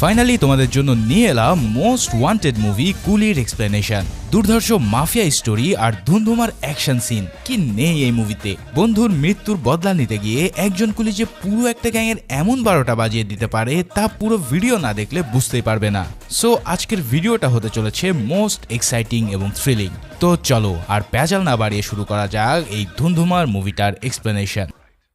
Finally তোমাদের জন্য নিয়ে এলাম মোস্ট ওয়ান্টেড মুভি কুলির এক্সপ্লেনেশন। দুর্ধর্ষ মাফিয়া স্টোরি আর ধুমধুমার অ্যাকশন সিন কি নেই এই মুভিতে। বন্ধুর মৃত্যুর বদলা নিতে গিয়ে একজন কুলি যে পুরো একটা গ্যাংয়ের এমন 12টা বাজিয়ে দিতে পারে তা পুরো ভিডিও না দেখলে বুঝতেই পারবে না। সো আজকের ভিডিওটা হতে চলেছে মোস্ট এক্সাইটিং এবং থ্রিলিং। তো চলো আর প্যাচাল না বাড়িয়ে শুরু করা যাক এই ধুমধুমার মুভিটার এক্সপ্লেনেশন।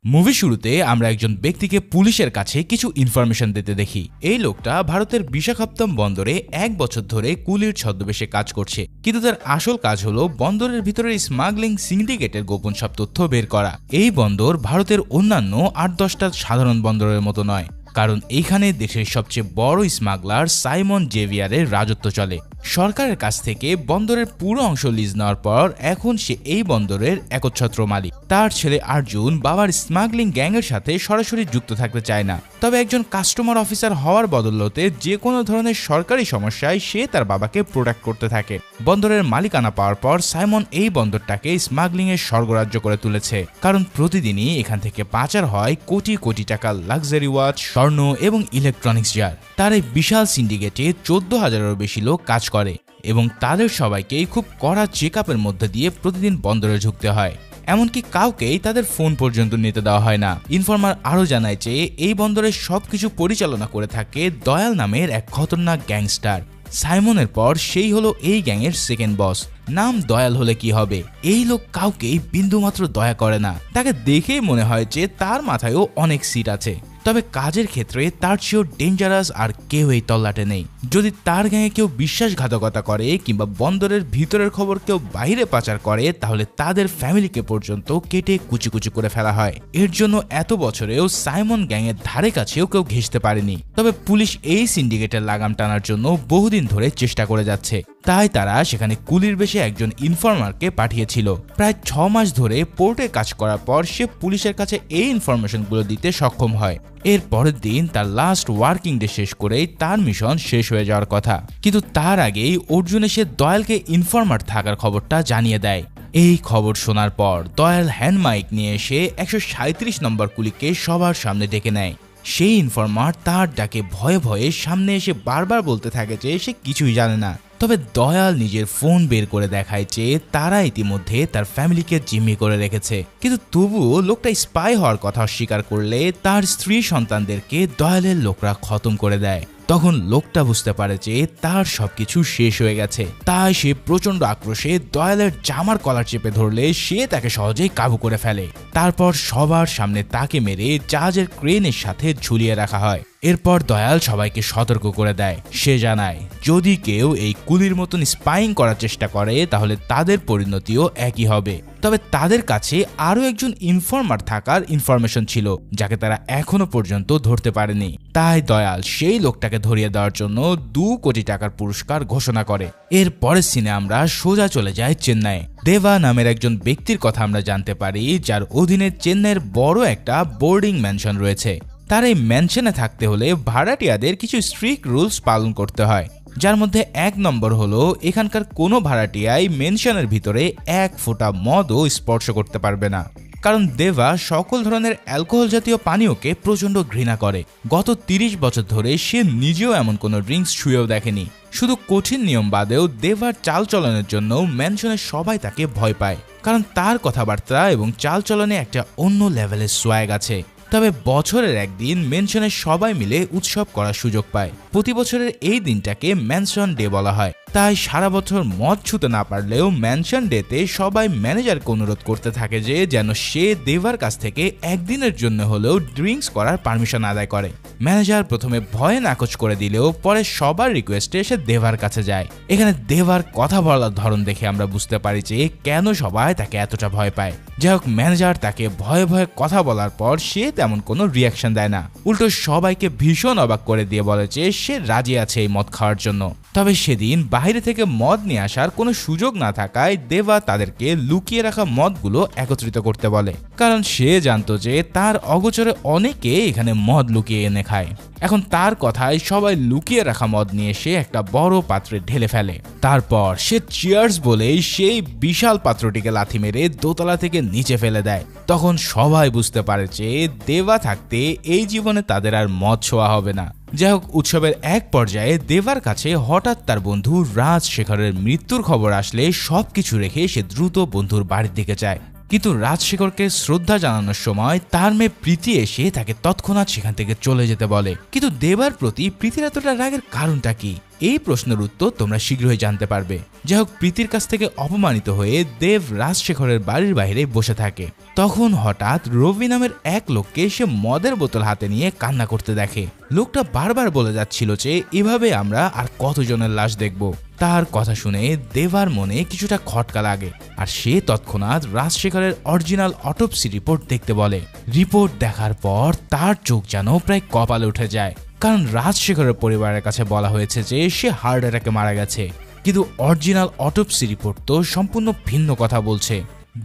মুভি শুরুতে আমরা একজন ব্যক্তিকে পুলিশের কাছে কিছু ইনফরমেশন দিতে দেখি। এই লোকটা ভারতের বিশাখাপত্তনম বন্দরে 1 বছর ধরে কুলির ছদ্মবেশে কাজ করছে, কিন্তু তার আসল কাজ হলো বন্দরের ভিতরে স্মাগলিং সিন্ডিকেটের গোপন সব তথ্য বের করা। এই বন্দর ভারতের অন্যান্য 8-10টা সাধারণ বন্দরের মতো নয়, কারণ এইখানে দেশের সবচেয়ে বড় স্মাগলার সাইমন জেভিয়ারের রাজত্ব চলে। সরকারের কাছ থেকে বন্দরের পুরো অংশ লিজ নেওয়ার পর এখন সে এই বন্দরের একচ্ছত্র মালিক। তার ছেলে অর্জুন বাবার স্মাগলিং গ্যাংয়ের সাথে সরাসরি যুক্ত থাকতে চায় না, তবে একজন কাস্টমার অফিসার হওয়ার বদৌলতে যে কোনো ধরনের সরকারি সমস্যায় সে তার বাবাকে প্রোটেক্ট করতে থাকে। বন্দরের মালিকানা পাওয়ার পর সাইমন এই বন্দরটাকে স্মাগলিং এর স্বর্গরাজ্য করে তুলেছে, কারণ প্রতিদিনই এখান থেকে পাচার হয় কোটি কোটি টাকা লাক্সারি ওয়াচ, স্বর্ণ এবং ইলেকট্রনিক্স জার। তার এই বিশাল সিন্ডিকেটে 14,000-এরও বেশি লোক কাজ করে এবং তাদের সবাইকে খুব কড়া চেকআপের মধ্যে দিয়ে প্রতিদিন বন্দরে ঢুকতে হয়। এমনকি কাউকেই তাদের ফোন পর্যন্ত নিতে দেওয়া হয় না। ইনফরমার আরও জানায় যে এই বন্দরের সবকিছু পরিচালনা করে থাকে দয়াল নামের এক খতরনাক গ্যাংস্টার। সাইমনের পর সেই হলো এই গ্যাংয়ের সেকেন্ড বস। নাম দয়াল হলে কি হবে, এই লোক কাউকেই বিন্দুমাত্র দয়া করে না। তাকে দেখেই মনে হয় যে তার মাথায়ও অনেক সিট আছে, তবে কাজের ক্ষেত্রে তার চেয়েও ডেঞ্জারাস আর কেউ এই তল্লাটে নেই। যদি তার গ্যাংয়ে কেউ বিশ্বাসঘাতকতা করে কিংবা বন্দরের ভিতরের খবর কেউ বাইরে পাচার করে, তাহলে তাদের ফ্যামিলিকে পর্যন্ত কেটে কুচি কুচি করে ফেলা হয়। এর জন্য এত বছরেও সাইমন গ্যাংয়ের ধারে কাছেও কেউ ঘেঁষতে পারেনি। তবে পুলিশ এই সিন্ডিকেটের লাগাম টানার জন্য বহুদিন ধরে চেষ্টা করে যাচ্ছে, তাই তারা সেখানে কুলির বেশে একজন ইনফরমারকে পাঠিয়েছিল। প্রায় 6 মাস ধরে পোর্টে কাজ করার পর সে পুলিশের কাছে এই ইনফরমেশনগুলো দিতে সক্ষম হয়। এর পরের দিন তার লাস্ট ওয়ার্কিং ডে শেষ করেই তার মিশন শেষ হয়ে যাওয়ার কথা, কিন্তু তার আগেই অর্জুন এসে দয়ালকে ইনফরমার থাকার খবরটা জানিয়ে দেয়। এই খবর শোনার পর দয়াল হ্যান্ড মাইক নিয়ে এসে 137 নম্বর কুলিকে সবার সামনে ডেকে নেয়। সেই ইনফরমার তার ডাকে ভয়ে ভয়ে সামনে এসে বারবার বলতে থাকে যে সে কিছুই জানে না। তবে দয়াল নিজের ফোন বের করে দেখায় যে তারা ইতিমধ্যে তার ফ্যামিলিকে জিম্মি করে রেখেছে, কিন্তু তবুও লোকটা স্পাই হওয়ার কথা অস্বীকার করলে তার স্ত্রী সন্তানদেরকে দয়ালের লোকরা খতম করে দেয়। তখন লোকটা বুঝতে পারে যে তার সবকিছু শেষ হয়ে গেছে, তাই সে প্রচন্ড আক্রোশে দয়ালের জামার কলার চেপে ধরলে সে তাকে সহজেই কাবু করে ফেলে। তারপর সবার সামনে তাকে মেরে জাহাজের ক্রেনের সাথে ঝুলিয়ে রাখা হয়। এরপর দয়াল সবাইকে সতর্ক করে দেয়। সে জানায় যদি কেউ এই কুলির মতন স্পাইং করার চেষ্টা করে তাহলে তাদের পরিণতিও একই হবে। তবে তাদের কাছে আরও একজন ইনফরমার থাকার ইনফরমেশন ছিল, যাকে তারা এখনো পর্যন্ত ধরতে পারেনি। তাই দয়াল সেই লোকটাকে ধরিয়ে দেওয়ার জন্য 2 কোটি টাকার পুরস্কার ঘোষণা করে। এর পরের সিনে আমরা সোজা চলে যাই চেন্নাই। দেবা নামের একজন ব্যক্তির কথা আমরা জানতে পারি, যার অধীনে চেন্নাইয়ের বড় একটা বোর্ডিং ম্যানশন রয়েছে। তার এই ম্যানশনে থাকতে হলে ভাড়াটিয়াদের কিছু স্ট্রিক্ট রুলস পালন করতে হয়, যার মধ্যে 1 নম্বর হলো এখানকার কোনো ভাড়াটিয়াই মেনশনের ভিতরে 1 ফোঁটা মদও স্পর্শ করতে পারবে না, কারণ দেবা সকল ধরনের অ্যালকোহল জাতীয় পানীয়কে প্রচণ্ড ঘৃণা করে। গত 30 বছর ধরে সে নিজেও এমন কোনো ড্রিঙ্কস ছুঁয়েও দেখেনি। শুধু কঠিন নিয়ম বাদেও দেবার চালচলনের জন্য ম্যানশনের সবাই তাকে ভয় পায়, কারণ তার কথাবার্তা এবং চালচলনে একটা অন্য লেভেলের সোয়াগ আছে। তবে বছরের একদিন ম্যানশনের সবাই মিলে উৎসব করার সুযোগ পায়। প্রতি বছরের এই দিনটাকে ম্যানশন ডে বলা হয়। তাই সারা বছর মদ ছুতে না পারলেও ম্যানশন ডেতে সবাই ম্যানেজারকে অনুরোধ করতে থাকে যে যেন সে দেবার কাছ থেকে একদিনের জন্য হলেও ড্রিঙ্কস করার পারমিশন আদায় করে। ম্যানেজার প্রথমে ভয়ে নাকচ করে দিলেও পরে সবার রিকোয়েস্টে সে দেবার কাছে যায়। এখানে দেবার কথা বলার ধরন দেখে আমরা বুঝতে পারি যে কেন সবাই তাকে এতটা ভয় পায়। যাই হোক, ম্যানেজার তাকে ভয়ে ভয়ে কথা বলার পর সে তেমন কোনো রিয়াকশন দেয় না, উল্টো সবাইকে ভীষণ অবাক করে দিয়ে বলে যে সে রাজি আছে এই মদ খাওয়ার জন্য। তবে সেদিন বাইরে থেকে মদ নিয়ে আসার কোনো সুযোগ না থাকায় দেবা তাদেরকে লুকিয়ে রাখা মদগুলো একত্রিত করতে বলে, কারণ সে জানতো যে তার অগোচরে অনেকে এখানে মদ লুকিয়ে এনে খায়। এখন তার কথায় সবাই লুকিয়ে রাখা মদ নিয়ে এসে একটা বড় পাত্রে ঢেলে ফেলে। তারপর সে চিয়ার্স বলেই সেই বিশাল পাত্রটিকে লাথি মেরে দোতলা থেকে নিচে ফেলে দেয়। তখন সবাই বুঝতে পারে যে দেবা থাকতে এই জীবনে তাদের আর মদ ছোঁয়া হবে না। যাই হোক, উৎসবের এক পর্যায়ে দেবার কাছে হঠাৎ তার বন্ধু রাজশেখরের মৃত্যুর খবর আসলে সবকিছু রেখে সে দ্রুত বন্ধুর বাড়ির দিকে যায়। কিন্তু রাজশেখরকে শ্রদ্ধা জানানোর সময় তার মেয়ে প্রীতি এসে তাকে তৎক্ষণাৎ সেখান থেকে চলে যেতে বলে। কিন্তু দেবার প্রতি প্রীতির এতটা রাগের কারণটা কি, এই প্রশ্নের উত্তর তোমরা শীঘ্রই জানতে পারবে। যাই হোক, প্রীতির কাছ থেকে অপমানিত হয়ে দেব রাজশেখরের বাড়ির বাইরে বসে থাকে। তখন হঠাৎ রবি নামের এক লোককে সে মদের বোতল হাতে নিয়ে কান্না করতে দেখে। লোকটা বারবার বলে যাচ্ছিল যে এভাবে আমরা আর কতজনের লাশ দেখব। তার কথা শুনে দেবার মনে কিছুটা খটকা লাগে, আর সে তৎক্ষণাৎ রাজশেখরের অরিজিনাল অটোপসি রিপোর্ট দেখতে বলে। রিপোর্ট দেখার পর তার চোখ যেন প্রায় কপালে উঠে যায়, কারণ রাজশেখরের পরিবারের কাছে বলা হয়েছে যে সে হার্ট অ্যাটাকে মারা গেছে, কিন্তু অরিজিনাল অটোপসি রিপোর্ট তো সম্পূর্ণ ভিন্ন কথা বলছে।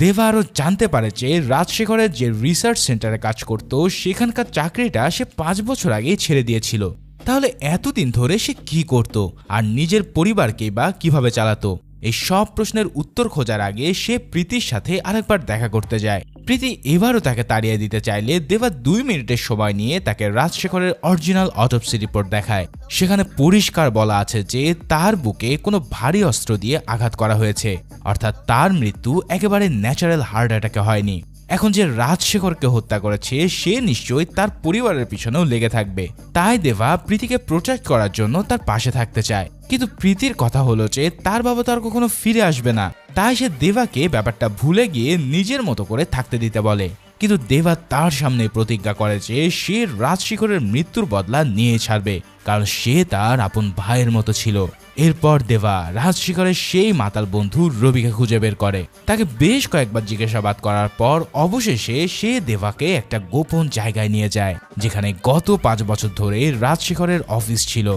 দেবা আরও জানতে পারে যে রাজশেখরের যে রিসার্চ সেন্টারে কাজ করত সেখানকার চাকরিটা সে 5 বছর আগেই ছেড়ে দিয়েছিল। তাহলে এতদিন ধরে সে কি করত আর নিজের পরিবারকে বা কিভাবে চালাতো? এই সব প্রশ্নের উত্তর খোঁজার আগে সে প্রীতির সাথে আরেকবার দেখা করতে যায়। প্রীতি এবারও তাকে তাড়িয়ে দিতে চাইলে দেবা 2 মিনিটের সময় নিয়ে তাকে রাজশেখরের অরিজিনাল অটোপসি রিপোর্ট দেখায়। সেখানে পরিষ্কার বলা আছে যে তার বুকে কোনো ভারী অস্ত্র দিয়ে আঘাত করা হয়েছে, অর্থাৎ তার মৃত্যু একেবারে ন্যাচারাল হার্ট অ্যাটাকে হয়নি। এখন যে রাজশেখরকে হত্যা করেছে সে নিশ্চয়ই তার পরিবারের পিছনেও লেগে থাকবে। তাই দেবা প্রীতিকে প্রোটেক্ট করার জন্য তার পাশে থাকতে চায়। কিন্তু প্রীতির কথা হলো যে তার বাবা তো আর কখনো ফিরে আসবে না, তাই সে দেবাকে ব্যাপারটা ভুলে গিয়ে নিজের মতো করে থাকতে দিতে বলে। কিন্তু দেবা তার সামনে প্রতিজ্ঞা করে যে সে রাজশেখরের মৃত্যুর বদলা নিয়ে ছাড়বে, কারণ সে তার আপন ভাইয়ের মতো ছিল। এরপর দেবা রাজশেখরের সেই মাতাল বন্ধু রবিকে খুঁজে বের করে। তাকে বেশ কয়েকবার জিজ্ঞাসাবাদ করার পর অবশেষে সে দেবাকে একটা গোপন জায়গায় নিয়ে যায়, যেখানে গত 5 বছর ধরে রাজশেখরের অফিস ছিল।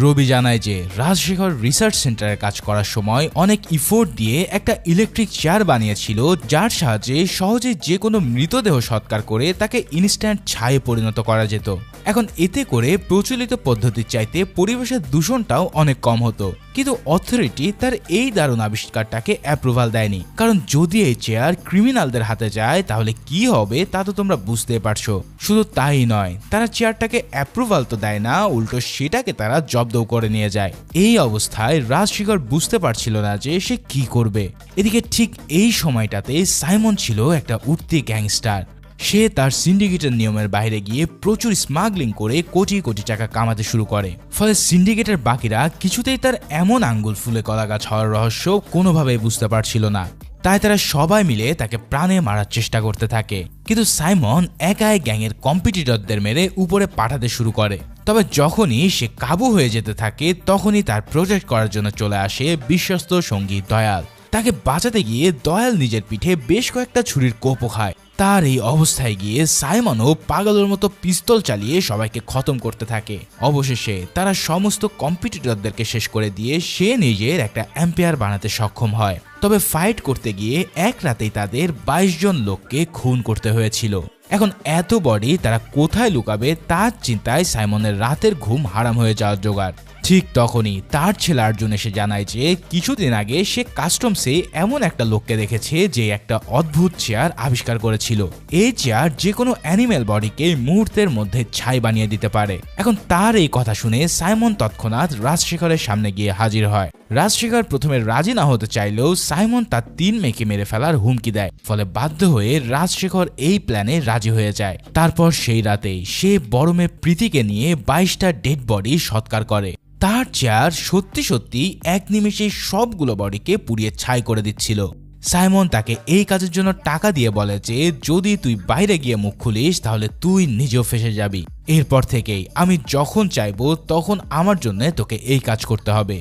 রবি জানায় যে রাজশেখর রিসার্চ সেন্টারে কাজ করার সময় অনেক ইফোর্ট দিয়ে একটা ইলেকট্রিক চেয়ার বানিয়েছিল, যার সাহায্যে সহজে যে কোনো মৃতদেহ সৎকার করে তাকে ইনস্ট্যান্ট ছায়ে পরিণত করা যেত। এখন এতে করে প্রচলিত পদ্ধতির চাইতে পরিবেশের দূষণটাও অনেক কম হতো। কিন্তু অথরিটি তার এই দারুণ আবিষ্কারটাকে অ্যাপ্রুভাল দেয়নি, কারণ যদি এই চেয়ার ক্রিমিনালদের হাতে যায় তাহলে কি হবে তা তো তোমরা বুঝতে পারছো। শুধু তাই নয়, তারা চেয়ারটাকে অ্যাপ্রুভাল তো দেয় না, উল্টো সেটাকে তারা জব্দও করে নিয়ে যায়। এই অবস্থায় রাজশেখর বুঝতে পারছিল না যে সে কি করবে। এদিকে ঠিক এই সময়টাতে সাইমন ছিল একটা উঠতি গ্যাংস্টার। সে তার সিন্ডিকেটের নিয়মের বাইরে গিয়ে প্রচুর স্মাগলিং করে কোটি কোটি টাকা কামাতে শুরু করে। ফলে সিন্ডিকেটের বাকিরা কিছুতেই তার এমন আঙ্গুল ফুলে কলা গাছ হওয়ার রহস্য কোনোভাবেই বুঝতে পারছিল না। তাই তারা সবাই মিলে তাকে প্রাণে মারার চেষ্টা করতে থাকে। কিন্তু সাইমন একাই গ্যাংয়ের কম্পিটিটরদের মেরে উপরে পাঠাতে শুরু করে। তবে যখনই সে কাবু হয়ে যেতে থাকে তখনই তার প্রোটেক্ট করার জন্য চলে আসে বিশ্বস্ত সঙ্গী দয়াল। তাকে বাঁচাতে গিয়ে দয়াল নিজের পিঠে বেশ কয়েকটা ছুরির কোপও খায়। তার এই অবস্থায় গিয়ে সাইমনও পাগলের মতো পিস্তল চালিয়ে সবাইকে খতম করতে থাকে। অবশেষে তারা সমস্ত কম্পিটিটরদেরকে শেষ করে দিয়ে সে নিজের একটা এম্পায়ার বানাতে সক্ষম হয়। তবে ফাইট করতে গিয়ে এক রাতেই তাদের 22 জন লোককে খুন করতে হয়েছিল। এখন এত বডি তারা কোথায় লুকাবে তার চিন্তায় সাইমনের রাতের ঘুম হারাম হয়ে যাওয়ার জোগাড়। ঠিক তখনই তার ছেলে অর্জুন এসে জানায় যে কিছুদিন আগে সে কাস্টমসে এমন একটা লোককে দেখেছে যে একটা অদ্ভুত চেয়ার আবিষ্কার করেছিল। এই চেয়ার যে কোনো অ্যানিমেল বডিকে মুহূর্তের মধ্যে ছাই বানিয়ে দিতে পারে। এখন তার এই কথা শুনে সাইমন তৎক্ষণাৎ রাজশেখরের সামনে গিয়ে হাজির হয়। রাজশেখর প্রথমে রাজি না হতে চাইলেও সাইমন তার 3 মেয়েকে মেরে ফেলার হুমকি দেয়। ফলে বাধ্য হয়ে রাজশেখর এই প্ল্যানে রাজি হয়ে যায়। তারপর সেই রাতেই সে বড় মেয়ে প্রীতিকে নিয়ে 22টা ডেড বডি সৎকার করে। তার চেয়ার সত্যি সত্যি এক নিমেষে সবগুলো বডিকে পুড়িয়ে ছাই করে দিচ্ছিল। সাইমন তাকে এই কাজের জন্য টাকা দিয়ে বলে যে যদি তুই বাইরে গিয়ে মুখ খুলিস তাহলে তুই নিজেও ফেঁসে যাবি। এরপর থেকেই আমি যখন চাইবো তখন আমার জন্য তোকে এই কাজ করতে হবে।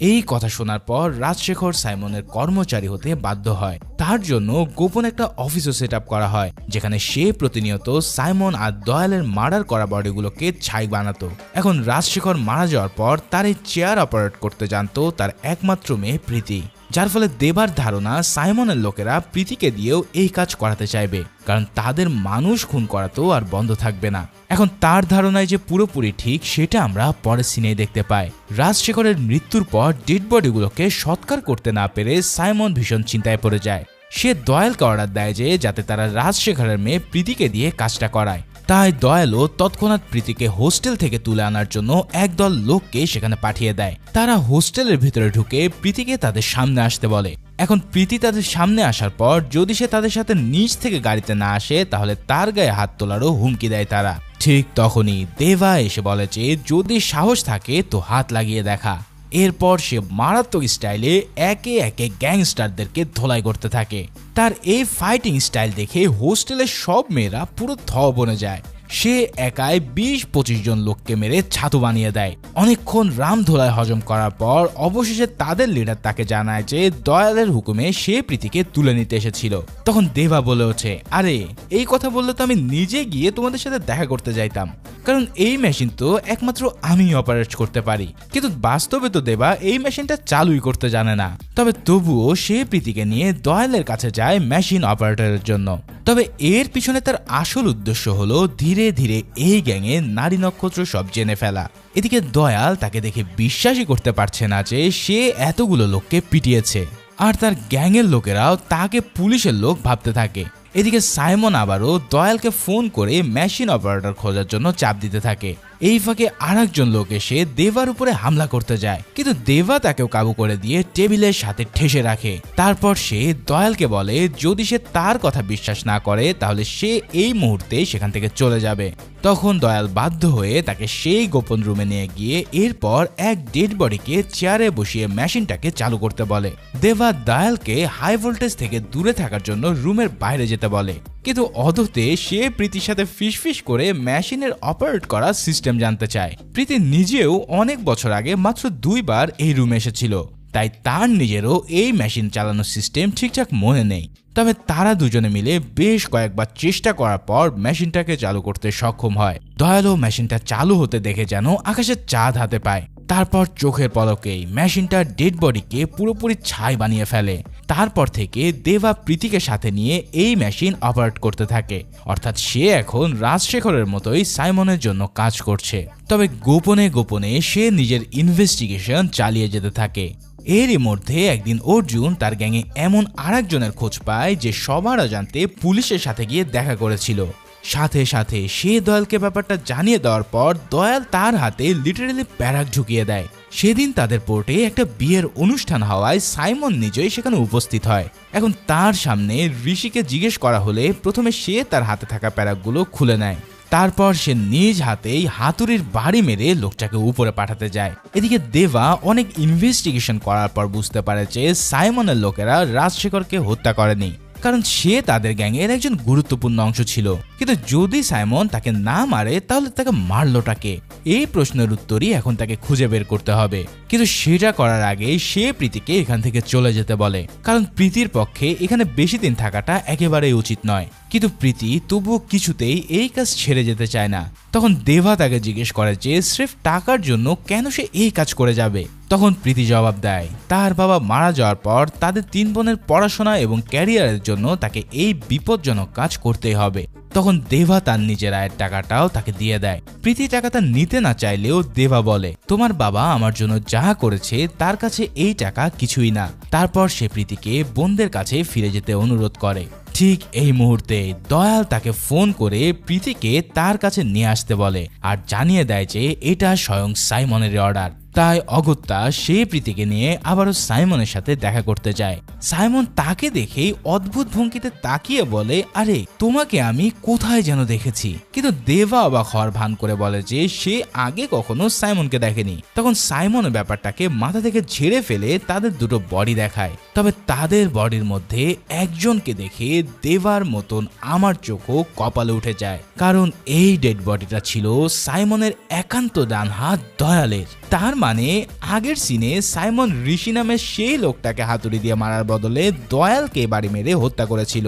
এই কথা শোনার পর রাজশেখর সাইমনের কর্মচারী হতে বাধ্য হয়। তার জন্য গোপন একটা অফিসও সেট আপ করা হয়, যেখানে সে প্রতিনিয়ত সাইমন আর দয়ালের মার্ডার করা বডিগুলোকে ছাই বানাতো। এখন রাজশেখর মারা যাওয়ার পর তার এই চেয়ার অপারেট করতে জানতো তার একমাত্র মেয়ে প্রীতি, যার ফলে দেবার ধারণা সাইমনের লোকেরা প্রীতিকে দিয়েও এই কাজ করাতে চাইবে, কারণ তাদের মানুষ খুন করা তো আর বন্ধ থাকবে না। এখন তার ধারণায় যে পুরোপুরি ঠিক সেটা আমরা পরের সিনে দেখতে পাই। রাজশেখরের মৃত্যুর পর ডেড বডিগুলোকে সৎকার করতে না পেরে সাইমন ভীষণ চিন্তায় পড়ে যায়। সে দয়ালকে অর্ডার দেয় যে যাতে তারা রাজশেখরের মেয়ে প্রীতিকে দিয়ে কাজটা করায়। তাই দয়ালও তৎক্ষণাৎ প্রীতিকে হোস্টেল থেকে তুলে আনার জন্য একদল লোককে সেখানে পাঠিয়ে দেয়। তারা হোস্টেলের ভিতরে ঢুকে প্রীতিকে তাদের সামনে আসতে বলে। এখন প্রীতি তাদের সামনে আসার পর যদি সে তাদের সাথে নিচ থেকে গাড়িতে না আসে তাহলে তার গায়ে হাত তোলারও হুমকি দেয় তারা। ঠিক তখনই দেবা এসে বলে যে যদি সাহস থাকে তো হাত লাগিয়ে দেখা। এরপর সে মারাত্মক স্টাইলে একে একে গ্যাংস্টারদেরকে ধোলাই করতে থাকে। তার এই ফাইটিং স্টাইল দেখে হোস্টেলের সব মেয়েরা পুরো থ বনে যায়। সে একাই 20-25 জন লোককে মেরে ছাতু বানিয়ে দেয়। অনেকক্ষণ রামধোলাই হজম করার পর অবশেষে তাদের লিডার তাকে জানায় যে দয়ালের হুকুমে সে প্রীতিকে তুলে নিতে এসেছিল। তখন দেবা বলে ওঠে, আরে এই কথা বললে তো আমি নিজে গিয়ে তোমাদের সাথে দেখা করতে যাইতাম, কারণ এই মেশিন তো একমাত্র আমি অপারেট করতে পারি। কিন্তু বাস্তবে তো দেবা এই মেশিনটা চালুই করতে জানে না। তবে তবুও সে প্রীতিকে নিয়ে দয়ালের কাছে যায় মেশিন অপারেটরের জন্য। তবে এর পিছনে তার আসল উদ্দেশ্য হলো ধীরে ধীরে এই গ্যাংয়ে নারী নক্ষত্র সব জেনে ফেলা। এদিকে দয়াল তাকে দেখে বিশ্বাসই করতে পারছে না যে সে এতগুলো লোককে পিটিয়েছে, আর তার গ্যাংয়ের লোকেরাও তাকে পুলিশের লোক ভাবতে থাকে। এদিকে সাইমন আবারও দয়ালকে ফোন করে মেশিন অপারেটর খোঁজার জন্য চাপ দিতে থাকে। এই ফাঁকে আরেকজন লোক এসে দেবার উপরে হামলা করতে যায়, কিন্তু দেবা তাকেও কাবু করে দিয়ে টেবিলের সাথে ঠেসে রাখে। তারপর সে দয়ালকে বলে যদি সে তার কথা বিশ্বাস না করে তাহলে সে এই মুহূর্তে সেখান থেকে চলে যাবে। তখন দয়াল বাধ্য হয়ে তাকে সেই গোপন রুমে নিয়ে গিয়ে এরপর এক ডেড বডিকে চেয়ারে বসিয়ে মেশিনটাকে চালু করতে বলে। দেবা দয়ালকে হাই ভোল্টেজ থেকে দূরে থাকার জন্য রুমের বাইরে যেতে বলে, কিন্তু অদতে সে প্রীতির সাথে ফিসফিস করে মেশিনের অপারেট করা সিস্টেম জানতে চায়। প্রীতি নিজেও অনেক বছর আগে মাত্র 2 বার এই রুমে এসেছিল, তাই তার নিজেরও এই মেশিন চালানোর সিস্টেম ঠিকঠাক মনে নেই। তবে তারা দুজনে মিলে বেশ কয়েকবার চেষ্টা করার পর মেশিনটাকে চালু করতে সক্ষম হয়। দয়ালও মেশিনটা চালু হতে দেখে যেন আকাশে চাঁদ হাতে পায়। তারপর চোখের পলকেই মেশিনটা ডেড বডিকে পুরোপুরি ছাই বানিয়ে ফেলে। তারপর থেকে দেবা প্রীতিকে সাথে নিয়ে এই মেশিন অপারেট করতে থাকে, অর্থাৎ সে এখন রাজশেখরের মতোই সাইমনের জন্য কাজ করছে। তবে গোপনে গোপনে সে নিজের ইনভেস্টিগেশন চালিয়ে যেতে থাকে। এরই মধ্যে একদিন অর্জুন তার গ্যাংয়ে এমন আরেকজনের খোঁজ পায় যে সবার অজান্তে পুলিশের সাথে গিয়ে দেখা করেছিল। সাথে সাথে সে দয়ালকে ব্যাপারটা জানিয়ে দেওয়ার পর দয়াল তার হাতে লিটারেলি প্যারাক ঢুকিয়ে দেয়। সেদিন তাদের পোর্টে একটা বিয়ের অনুষ্ঠান হওয়ায় সাইমন নিজেই সেখানে উপস্থিত হয়। এখন তার সামনে ঋষিকে জিজ্ঞেস করা হলে প্রথমে সে তার হাতে থাকা প্যারাকগুলো খুলে নেয়। তারপর সে নিজ হাতেই হাতুড়ির বাড়ি মেরে লোকটাকে উপরে পাঠাতে যায়। এদিকে দেবা অনেক ইনভেস্টিগেশন করার পর বুঝতে পারে যে সাইমনের লোকেরা রাজশেখরকে হত্যা করেনি, কারণ সে তাদের গ্যাংয়ের একজন গুরুত্বপূর্ণ অংশ ছিল। কিন্তু যদি সাইমন তাকে না মারে তাহলে তাকে মারলোটাকে? এই প্রশ্নের উত্তরই এখন তাকে খুঁজে বের করতে হবে। কিন্তু সেটা করার আগে সে প্রীতিকে এখান থেকে চলে যেতে বলে, কারণ প্রীতির পক্ষে এখানে বেশি দিন থাকাটা একেবারেই উচিত নয়। কিন্তু প্রীতি তবুও কিছুতেই এই কাজ ছেড়ে যেতে চায় না। তখন দেবা তাকে জিজ্ঞেস করে যে স্রেফ টাকার জন্য কেন সে এই কাজ করে যাবে। তখন প্রীতি জবাব দেয় তার বাবা মারা যাওয়ার পর তাদের 3 বোনের পড়াশোনা এবং ক্যারিয়ারের জন্য তাকে এই বিপজ্জনক কাজ করতেই হবে। তখন দেবা তার নিজের আয়ের টাকাটাও তাকে দিয়ে দেয়। প্রীতি টাকাটা নিতে না চাইলেও দেবা বলে তোমার বাবা আমার জন্য যা করেছে তার কাছে এই টাকা কিছুই না। তারপর সে প্রীতিকে বোনদের কাছে ফিরে যেতে অনুরোধ করে। ঠিক এই মুহূর্তে দয়াল তাকে ফোন করে প্রীতিকে তার কাছে নিয়ে আসতে বলে আর জানিয়ে দেয় যে এটা স্বয়ং সাইমনের অর্ডার। তাই অগত্যা সে প্রীতিকে নিয়ে আবারও সাইমনের সাথে দেখা করতে যায়। সাইমন তাকে দেখেই অদ্ভুত ভঙ্গিতে তাকিয়ে বলে আরে তোমাকে আমি কোথায় যেন দেখেছি। কিন্তু দেবা অবাক হওয়ার ভান করে বলে যে সে আগে কখনো সাইমনকে দেখেনি। তখন সাইমন ব্যাপারটাকে মাথা থেকে ঝেড়ে ফেলে তাদের দুটো বডি দেখায়। তবে তাদের বডির মধ্যে একজনকে দেখে দেবার মতন আমার চোখও কপালে উঠে যায়, কারণ এই ডেড বডিটা ছিল সাইমনের একান্ত ডান হাত দয়ালের। তার মানে আগের সিনে সাইমন ঋষি নামের সেই লোকটাকে হাতুড়ি দিয়ে মারার বদলে দয়ালকে বাড়ি মেরে হত্যা করেছিল।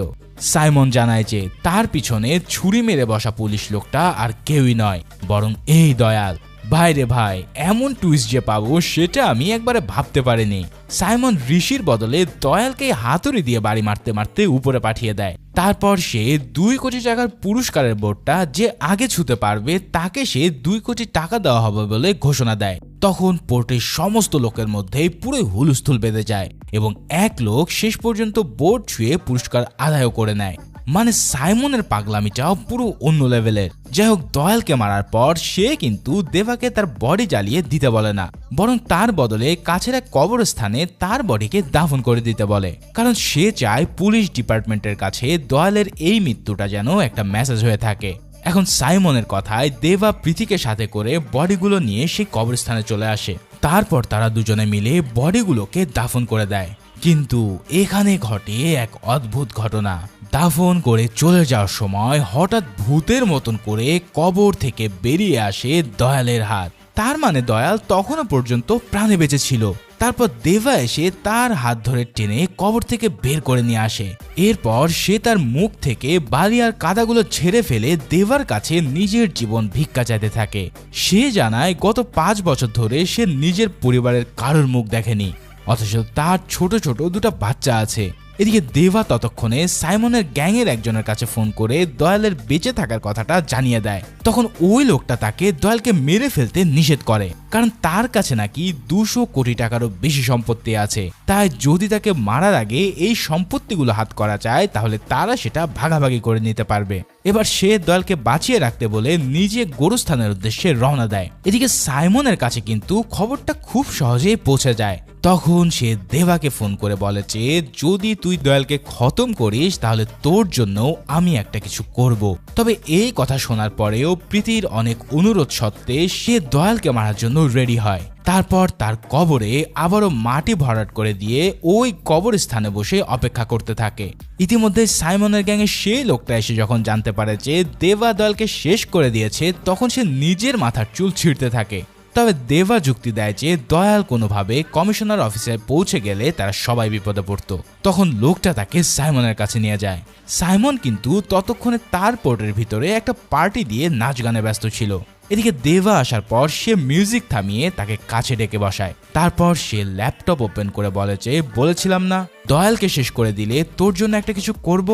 সাইমন জানায় যে তার পিছনে ছুরি মেরে বসা পুলিশ লোকটা আর কেউই নয় বরং এই দয়াল। ভাই রে ভাই, এমন টুইস্ট যে পাবো সেটা আমি একবারে ভাবতে পারিনি। সাইমন ঋষির বদলে দয়ালকে হাতুড়ি দিয়ে বাড়ি মারতে মারতে উপরে পাঠিয়ে দেয়। তারপর সে 2 কোটি টাকার পুরস্কারের বোর্ডটা যে আগে ছুঁতে পারবে তাকে সে 2 কোটি টাকা দেওয়া হবে বলে ঘোষণা দেয়। তখন পোর্টের সমস্ত লোকের মধ্যে পুরো হুলস্থুল বেঁধে যায় এবং এক লোক শেষ পর্যন্ত বোর্ড ছুঁয়ে পুরস্কার আদায়ও করে নেয়। মানে সাইমনের পাগলামিটাও পুরো অন্য লেভেলের। যাই হোক, দয়ালকে মারার পর সে কিন্তু দেবাকে তার বডি জ্বালিয়ে দিতে বলে না, বরং তার বদলে কাছের এক কবরস্থানে তার বডিকে দাফন করে দিতে বলে, কারণ সে চায় পুলিশ ডিপার্টমেন্টের কাছে দয়ালের এই মৃত্যুটা যেন একটা মেসেজ হয়ে থাকে। এখন সাইমনের কথায় দেবা প্রীতিকে সাথে করে বডিগুলো নিয়ে সেই কবরস্থানে চলে আসে। তারপর তারা দুজনে মিলে বডিগুলোকে দাফন করে দেয়। কিন্তু এখানে ঘটে এক অদ্ভুত ঘটনা। দাফন করে চলে যাওয়ার সময় হঠাৎ ভূতের মতন করে কবর থেকে বেরিয়ে আসে দয়ালের হাত। তার মানে দয়াল তখনও পর্যন্ত প্রাণে বেঁচে ছিল। তারপর দেবা এসে তার হাত ধরে টেনে কবর থেকে বের করে নিয়ে আসে। এরপর সে তার মুখ থেকে বালি আর কাদাগুলো ঝেড়ে ফেলে দেবার কাছে নিজের জীবন ভিক্ষা চাইতে থাকে। সে জানায় গত 5 বছর ধরে সে নিজের পরিবারের কারোর মুখ দেখেনি, অথচ তার ছোট ছোট 2টা বাচ্চা আছে। এদিকে দেবা ততক্ষণে সাইমনের গ্যাংয়ের একজনের কাছে ফোন করে দয়ালের বেঁচে থাকার কথাটা জানিয়ে দেয়। তখন ওই লোকটা তাকে দয়ালকে মেরে ফেলতে নিষেধ করে, কারণ তার কাছে নাকি 200 কোটি টাকারও বেশি সম্পত্তি আছে। তাই যদি তাকে মারার আগে এই সম্পত্তিগুলো হাত করা যায় তাহলে তারা সেটা ভাগাভাগি করে নিতে পারবে। এবার সে দয়ালকে বাঁচিয়ে রাখতে বলে নিজে গোরস্থানের উদ্দেশ্যে রওনা দেয়। এদিকে সাইমনের কাছে কিন্তু খবরটা খুব সহজেই পৌঁছে যায়। তখন সে দেবাকে ফোন করে বলে যে যদি তুই দয়ালকে খতম করিস তাহলে তোর জন্য আমি একটা কিছু করব। তবে এই কথা শোনার পরেও প্রীতির অনেক অনুরোধ সত্ত্বে সে দয়ালকে মারার জন্য রেডি হয়। তারপর তার কবরে আবারও মাটি ভরাট করে দিয়ে ওই কবরস্থানে বসে অপেক্ষা করতে থাকে। ইতিমধ্যে সাইমনের গ্যাংয়ে সেই লোকটা এসে যখন জানতে পারে যে দেবা দয়ালকে শেষ করে দিয়েছে, তখন সে নিজের মাথার চুল ছিঁড়তে থাকে। তবে দেবা যুক্তি দেয় যে দয়াল কোনোভাবে কমিশনার অফিসে পৌঁছে গেলে তারা সবাই বিপদে পড়ত। তখন লোকটা তাকে সাইমনের কাছে নিয়ে যায়। সাইমন কিন্তু ততক্ষণে তার পোর্টের ভিতরে একটা পার্টি দিয়ে নাচ গানে ব্যস্ত ছিল। এদিকে দেবা আসার পর সে মিউজিক থামিয়ে তাকে কাছে ডেকে বসায়। তারপর সে ল্যাপটপ ওপেন করে বলে যে বলেছিলাম না দয়ালকে শেষ করে দিলে তোর জন্য একটা কিছু করব,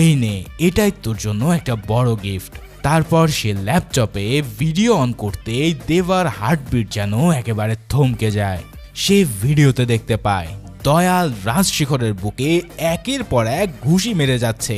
এই নে, এটাই তোর জন্য একটা বড় গিফট। তারপর সে ল্যাপটপে ভিডিও অন করতেই দেবার হার্টবিট যেন একেবারে থমকে যায়। সে ভিডিওতে দেখতে পায় দয়াল রাজশেখরের বুকে একের পর এক ঘুষি মেরে যাচ্ছে।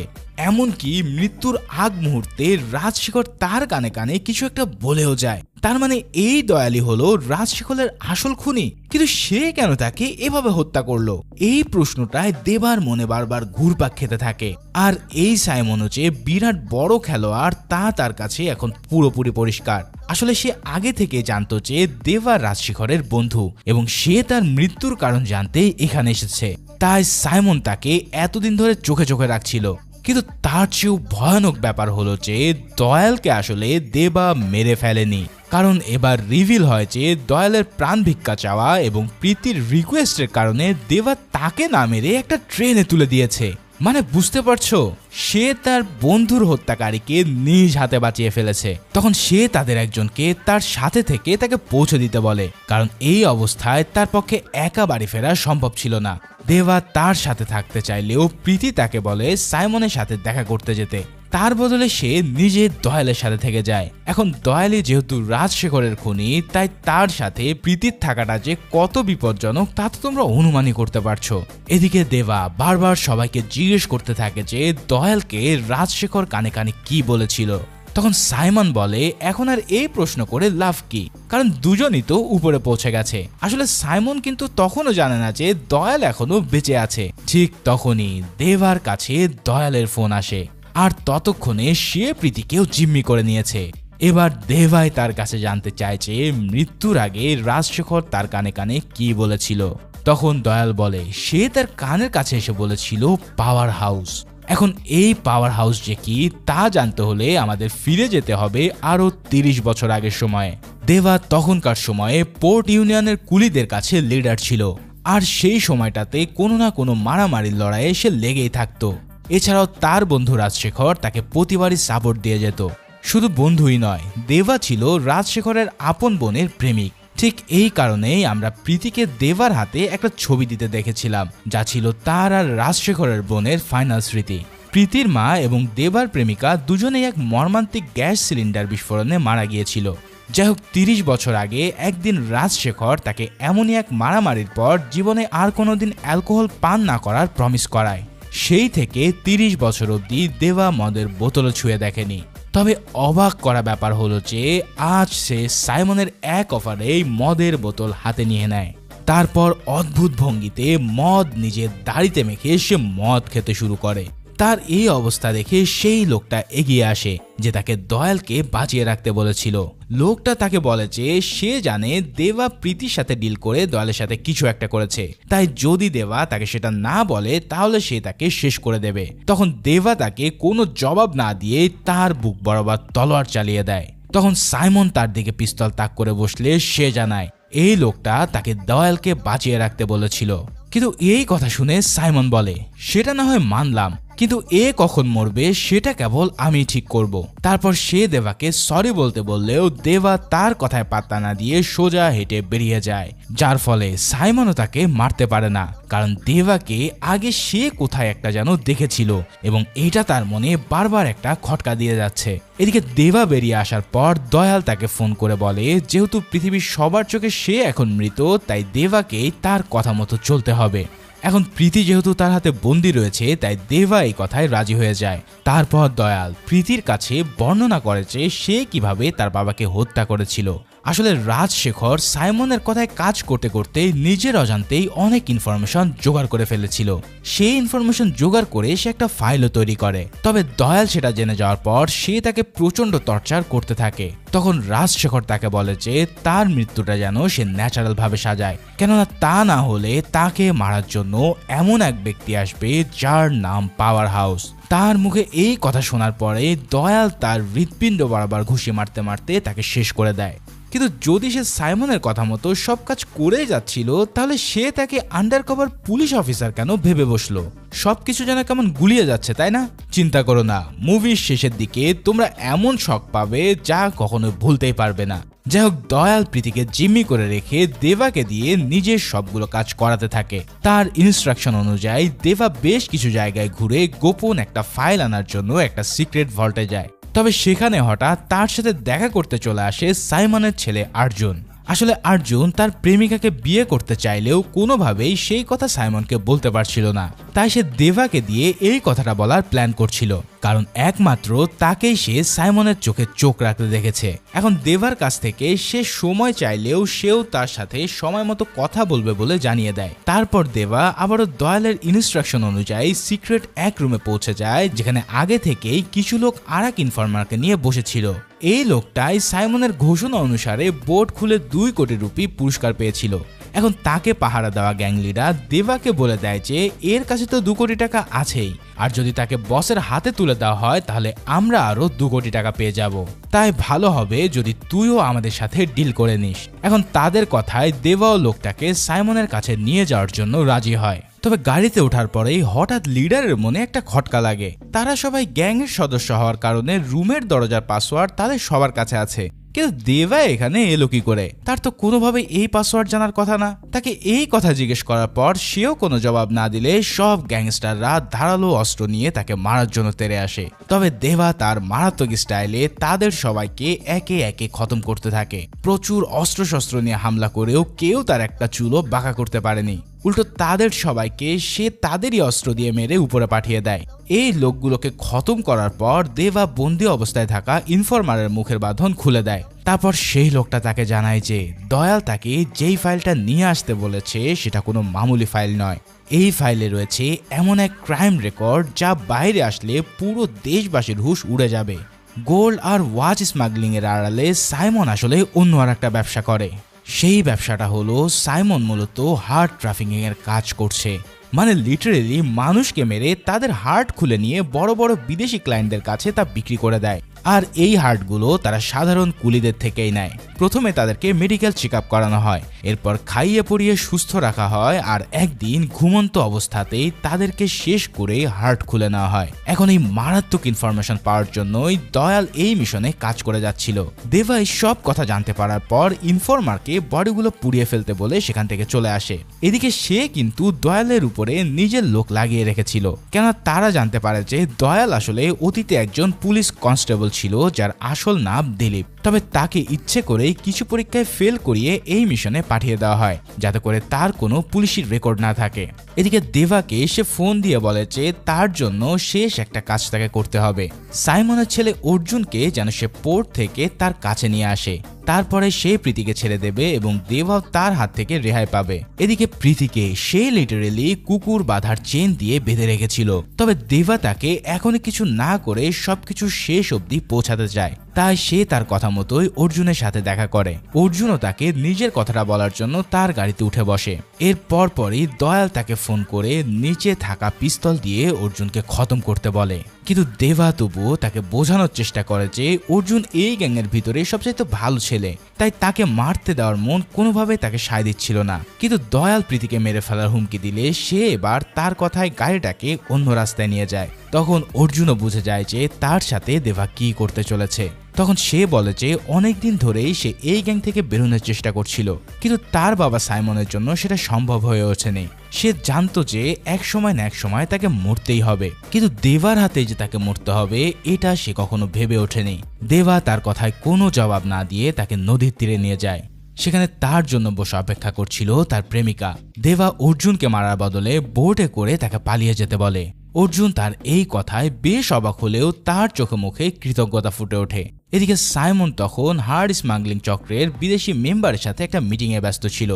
এমনকি মৃত্যুর আগ মুহূর্তে রাজশেখর তার কানে কানে কিছু একটা বলেও যায়। তার মানে এই দয়ালই হলো রাজশেখরের আসল খুনি। কিন্তু সে কেন তাকে এভাবে হত্যা করলো, এই প্রশ্নটায় দেবার মনে বারবার ঘুরপাক খেতে থাকে। আর এই সাইমনও যে বিরাট বড় খেলোয়াড় তা তার কাছে এখন পুরোপুরি পরিষ্কার। আসলে সে আগে থেকে জানতো যে দেবা রাজশেখরের বন্ধু এবং সে তার মৃত্যুর কারণ জানতে এখানে এসেছে। তাই সাইমন তাকে এতদিন ধরে চোখে চোখে রাখছিল। কিন্তু তার চেয়েও ভয়ানক ব্যাপার হলো যে দয়ালকে আসলে দেবা মেরে ফেলেনি, কারণ এবার রিভিল হয় যে দয়ালের প্রাণ ভিক্ষা চাওয়া এবং প্রীতির রিকোয়েস্টের কারণে দেবা তাকে না মেরে একটা ট্রেনে তুলে দিয়েছে। মানে বুঝতে পারছো, সে তার বন্ধুর হত্যাকারীকে নিজ হাতে বাঁচিয়ে ফেলেছে। তখন সে তাদের একজনকে তার সাথে থেকে তাকে পৌঁছে দিতে বলে, কারণ এই অবস্থায় তার পক্ষে একা বাড়ি ফেরা সম্ভব ছিল না। দেবা তার সাথে থাকতে চাইলেও প্রীতি তাকে বলে সাইমনের সাথে দেখা করতে যেতে। তার বদলে সে নিজে দয়ালের সাথে থেকে যায়। এখন দয়ালি যেহেতু রাজশেখরের খুনি, তাই তার সাথে প্রীতির থাকাটা যে কত বিপজ্জনক তা তো তোমরা অনুমানই করতে পারছো। এদিকে দেবা বারবার সবাইকে জিজ্ঞেস করতে থাকে যে দয়ালকে রাজশেখর কানে কানে কি বলেছিল। তখন সাইমন বলে এখন আর এই প্রশ্ন করে লাভ কি, কারণ দুজনই তো উপরে পৌঁছে গেছে। আসলে সাইমন কিন্তু তখনও জানে না যে দয়াল এখনো বেঁচে আছে। ঠিক তখনই দেবার কাছে দয়ালের ফোন আসে, আর ততক্ষণে সে প্রীতিকেও জিম্মি করে নিয়েছে। এবার দেবাই তার কাছে জানতে চাইছে মৃত্যুর আগে রাজশেখর তার কানে কানে কি বলেছিল। তখন দয়াল বলে সে তার কানের কাছে এসে বলেছিল পাওয়ার হাউস। এখন এই পাওয়ার হাউস যে কি তা জানতে হলে আমাদের ফিরে যেতে হবে আরো 30 বছর আগের সময়ে। দেবা তখনকার সময়ে পোর্ট ইউনিয়নের কুলিদের কাছে লিডার ছিল, আর সেই সময়টাতে কোনো না কোনো মারামারির লড়াইয়ে সে লেগেই থাকতো। এছাড়াও তার বন্ধু রাজশেখর তাকে প্রতিবারই সাপোর্ট দিয়ে যেত। শুধু বন্ধুই নয়, দেবা ছিল রাজশেখরের আপন বোনের প্রেমিক। ঠিক এই কারণেই আমরা প্রীতিকে দেবার হাতে একটা ছবি দিতে দেখেছিলাম, যা ছিল তার আর রাজশেখরের বোনের ফাইনাল স্মৃতি। প্রীতির মা এবং দেবার প্রেমিকা দুজনেই এক মর্মান্তিক গ্যাস সিলিন্ডার বিস্ফোরণে মারা গিয়েছিল। যাই হোক, 30 বছর আগে একদিন রাজশেখর তাকে এমনই এক মারামারির পর জীবনে আর কোনোদিন অ্যালকোহল পান না করার প্রমিস করায়। সেই থেকে 30 বছর অবধি দেবা মদের বোতলও ছুঁয়ে দেখেনি। তবে অবাক করা ব্যাপার হলো যে আজ সে সাইমনের এক অফারেই মদের বোতল হাতে নিয়ে নেয়। তারপর অদ্ভুত ভঙ্গিতে মদ নিজের দাড়িতে মেখে সে মদ খেতে শুরু করে। তার এই অবস্থা দেখে সেই লোকটা এগিয়ে আসে যে তাকে দয়ালকে বাঁচিয়ে রাখতে বলেছিল। লোকটা তাকে বলে যে সে জানে দেবা প্রীতির সাথে ডিল করে দয়ালের সাথে কিছু একটা করেছে, তাই যদি দেবা তাকে সেটা না বলে তাহলে সে তাকে শেষ করে দেবে। তখন দেবা তাকে কোনো জবাব না দিয়ে তার বুক বরাবর তলোয়ার চালিয়ে দেয়। তখন সাইমন তার দিকে পিস্তল তাক করে বসলে সে জানায় এই লোকটা তাকে দয়ালকে বাঁচিয়ে রাখতে বলেছিল। কিন্তু এই কথা শুনে সাইমন বলে, সেটা না হয় মানলাম, কিন্তু এ কখন মরবে সেটা কেবল আমি ঠিক করব। তারপর সে দেবাকে সরি বলতে বললেও দেবা তার কথায় পাত্তা না দিয়ে সোজা হেঁটে বেরিয়ে যায়, যার ফলে সাইমনও তাকে মারতে পারে না, কারণ দেবাকে আগে সে কোথায় একটা যেন দেখেছিল এবং এটা তার মনে বারবার একটা খটকা দিয়ে যাচ্ছে। এদিকে দেবা বেরিয়ে আসার পর দয়াল তাকে ফোন করে বলে যেহেতু পৃথিবীর সবার চোখে সে এখন মৃত, তাই দেবাকে তার কথা মতো চলতে হবে। এখন প্রীতি যেহেতু তার হাতে বন্দি রয়েছে, তাই দেবা এই কথায় রাজি হয়ে যায়। তারপর দয়াল প্রীতির কাছে বর্ণনা করে যে সে কিভাবে তার বাবাকে হত্যা করেছিল। আসলে রাজশেখর সাইমনের কথায় কাজ করতে করতে নিজের অজান্তেই অনেক ইনফরমেশন জোগাড় করে ফেলেছিল। সেই ইনফরমেশন জোগাড় করে সে একটা ফাইলও তৈরি করে। তবে দয়াল সেটা জেনে যাওয়ার পর সে তাকে প্রচন্ড টর্চার করতে থাকে। তখন রাজশেখর তাকে বলে যে তার মৃত্যুটা যেন সে ন্যাচারাল ভাবে সাজায়, কেননা তা না হলে তাকে মারার জন্য এমন এক ব্যক্তি আসবে যার নাম পাওয়ার হাউস। তার মুখে এই কথা শোনার পরে দয়াল তার হৃৎপিণ্ড বরাবর ঘুষি মারতে মারতে তাকে শেষ করে দেয়। কিন্তু যদি সে সাইমনের কথা মতো সব কাজ করে যাচ্ছিল, তাহলে সে তাকে আন্ডার কভার পুলিশ অফিসার কেন ভেবে বসলো? সবকিছু যেন কেমন গুলিয়ে যাচ্ছে, তাই না? চিন্তা করো না, মুভির শেষের দিকে তোমরা এমন শক পাবে যা কখনো ভুলতেই পারবে না। যাই হোক, দয়াল প্রীতিকে জিম্মি করে রেখে দেবাকে দিয়ে নিজের সবগুলো কাজ করাতে থাকে। তার ইনস্ট্রাকশন অনুযায়ী দেবা বেশ কিছু জায়গায় ঘুরে গোপন একটা ফাইল আনার জন্য একটা সিক্রেট ভল্টে যায়। তবে সেখানে হঠাৎ তার সাথে দেখা করতে চলে আসে সাইমনের ছেলে আর্জুন। আসলে আর্জুন তার প্রেমিকাকে বিয়ে করতে চাইলেও কোনোভাবেই সেই কথা সাইমনকে বলতে পারছিল না, তাই সে দেবাকে দিয়ে এই কথাটা বলার প্ল্যান করছিল, কারণ একমাত্র তাকেই সে সাইমনের চোখে চোখ রাখতে দেখেছে। এখন দেবার কাছ থেকে সে সময় চাইলেও সেও তার সাথে সময় মতো কথা বলবে বলে জানিয়ে দেয়। তারপর দেবা আবারও দয়ালের ইনস্ট্রাকশন অনুযায়ী সিক্রেট এক রুমে পৌঁছে যায়, যেখানে আগে থেকেই কিছু লোক আর এক ইনফরমারকে নিয়ে বসেছিল। এই লোকটাই সাইমনের ঘোষণা অনুসারে বোর্ড খুলে 2 কোটি রুপি পুরস্কার পেয়েছিল। এখন তাকে পাহারা দেওয়া গ্যাং লিডার দেবাকে বলে দেয় যে এর কাছে তো 2 কোটি টাকা আছেই, আর যদি তাকে বসের হাতে তুলে দেওয়া হয় তাহলে আমরা আরো 2 কোটি টাকা পেয়ে যাব, তাই ভালো হবে যদি তুইও আমাদের সাথে ডিল করে নিস। এখন তাদের কথায় দেবাও লোকটাকে সাইমনের কাছে নিয়ে যাওয়ার জন্য রাজি হয়। তবে গাড়িতে ওঠার পরেই হঠাৎ লিডারের মনে একটা খটকা লাগে। তারা সবাই গ্যাংয়ের সদস্য হওয়ার কারণে রুমের দরজার পাসওয়ার্ড তাদের সবার কাছে আছে, কিন্তু দেবা এখানে এলো কি করে? তার তো কোনোভাবে এই পাসওয়ার্ড জানার কথা না। তাকে এই কথা জিজ্ঞেস করার পর সেও কোনো জবাব না দিলে সব গ্যাংস্টাররা ধারালো অস্ত্র নিয়ে তাকে মারার জন্য তেড়ে আসে। তবে দেবা তার মারাত্মক স্টাইলে তাদের সবাইকে একে একে খতম করতে থাকে। প্রচুর অস্ত্রশস্ত্র নিয়ে হামলা করেও কেউ তার একটা চুলও বাঁকা করতে পারেনি। উল্টো তাদের সবাইকে সে তাদেরই অস্ত্র দিয়ে মেরে উপরে পাঠিয়ে দেয়। এই লোকগুলোকে খতম করার পর দেবা বন্দি অবস্থায় থাকা ইনফরমারের মুখের বাঁধন খুলে দেয়। তারপর সেই লোকটা তাকে জানায় যে দয়াল তাকে যেই ফাইলটা নিয়ে আসতে বলেছে সেটা কোনো মামুলি ফাইল নয়। এই ফাইলে রয়েছে এমন এক ক্রাইম রেকর্ড যা বাইরে আসলে পুরো দেশবাসীর হুঁশ উড়ে যাবে। গোল্ড আর ওয়াচ স্মাগলিং এর আড়ালে সাইমন আসলে অন্য আর একটা ব্যবসা করে। সেই ব্যবসাটা হলো সাইমন মূলত হার্ট ট্রাফিকিং এর কাজ করছে। মানে লিটারেলি মানুষকে মেরে তাদের হার্ট খুলে নিয়ে বড় বড় বিদেশি ক্লায়েন্টদের কাছে তা বিক্রি করে দেয়। আর এই হার্টগুলো তারা সাধারণ কুলিদের থেকেই নেয়। প্রথমে তাদেরকে মেডিকেল চেক আপ করানো হয়, এরপর খাইয়ে পরিয়ে সুস্থ রাখা হয়, আর একদিন ঘুমন্ত অবস্থাতেই তাদেরকে শেষ করে হার্ট খুলে নেওয়া হয়। এখন এই মারাত্মক ইনফরমেশন পাওয়ার জন্যই দয়াল এই মিশনে কাজ করে যাচ্ছিল। দেবা এই সব কথা জানতে পারার পর ইনফরমারকে বডিগুলো পুড়িয়ে ফেলতে বলে সেখান থেকে চলে আসে। এদিকে সে কিন্তু দয়ালের উপরে নিজের লোক লাগিয়ে রেখেছিল, কেন তারা জানতে পারে যে দয়াল আসলে অতীতে একজন পুলিশ কনস্টেবল ছিল যার আসল নাম দিলীপ। তবে তাকে ইচ্ছে করেই কিছু পরীক্ষায় ফেল করিয়ে এই মিশনে পাঠিয়ে দেওয়া হয় যাতে করে তার কোনো পুলিশের রেকর্ড না থাকে। এদিকে দেবাকে সে ফোন দিয়ে বলে যে তার জন্য শেষ একটা কাজ তাকে করতে হবে। সাইমনের ছেলে অর্জুনকে যেন সে পোর্ট থেকে তার কাছে নিয়ে আসে, তারপরে সে প্রীতিকে ছেড়ে দেবে এবং দেবাও তার হাত থেকে রেহাই পাবে। এদিকে প্রীতিকে সে লিটারেলি কুকুর বাঁধার চেন দিয়ে বেঁধে রেখেছিল, তবে দেবা তাকে এখনই কিছু না করে সবকিছু শেষ অবধি পৌঁছাতে চায়। তাই সে তার কথা মতোই অর্জুনের সাথে দেখা করে। অর্জুনও তাকে নিজের কথাটা বলার জন্য তার গাড়িতে উঠে বসে। এর পরপরই দয়াল তাকে ফোন করে নিচে থাকা পিস্তল দিয়ে অর্জুনকে খতম করতে বলে, কিন্তু দেবা তবুও তাকে বোঝানোর চেষ্টা করে যে অর্জুন এই গ্যাংয়ের ভিতরে সবচেয়ে ভালো ছেলে, তাই তাকে মারতে দেওয়ার মন কোনোভাবে তাকে সায় দিচ্ছিল না। কিন্তু দয়াল প্রীতিকে মেরে ফেলার হুমকি দিলে সে এবার তার কথায় গাড়িটাকে অন্য রাস্তায় নিয়ে যায়। তখন অর্জুনও বুঝে যায় যে তার সাথে দেবা কি করতে চলেছে। তখন সে বলে যে অনেকদিন ধরেই সে এই গ্যাং থেকে বেরোনোর চেষ্টা করছিল, কিন্তু তার বাবা সাইমনের জন্য সেটা সম্ভব হয়ে ওঠেনি। সে জানতো যে এক সময় না এক সময় তাকে মরতেই হবে, কিন্তু দেবার হাতে যে তাকে মরতে হবে এটা সে কখনো ভেবে ওঠেনি। দেবা তার কথায় কোনো জবাব না দিয়ে তাকে নদীর তীরে নিয়ে যায়। সেখানে তার জন্য বসে অপেক্ষা করছিল তার প্রেমিকা। দেবা অর্জুনকে মারার বদলে বোটে করে তাকে পালিয়ে যেতে বলে। অর্জুন তার এই কথায় বেশ অবাক হলেও তার চোখে মুখে কৃতজ্ঞতা ফুটে ওঠে। এদিকে সাইমন তখন হার্ড স্মাগলিং চক্রের বিদেশি মেম্বারের সাথে একটা মিটিংয়ে ব্যস্ত ছিল।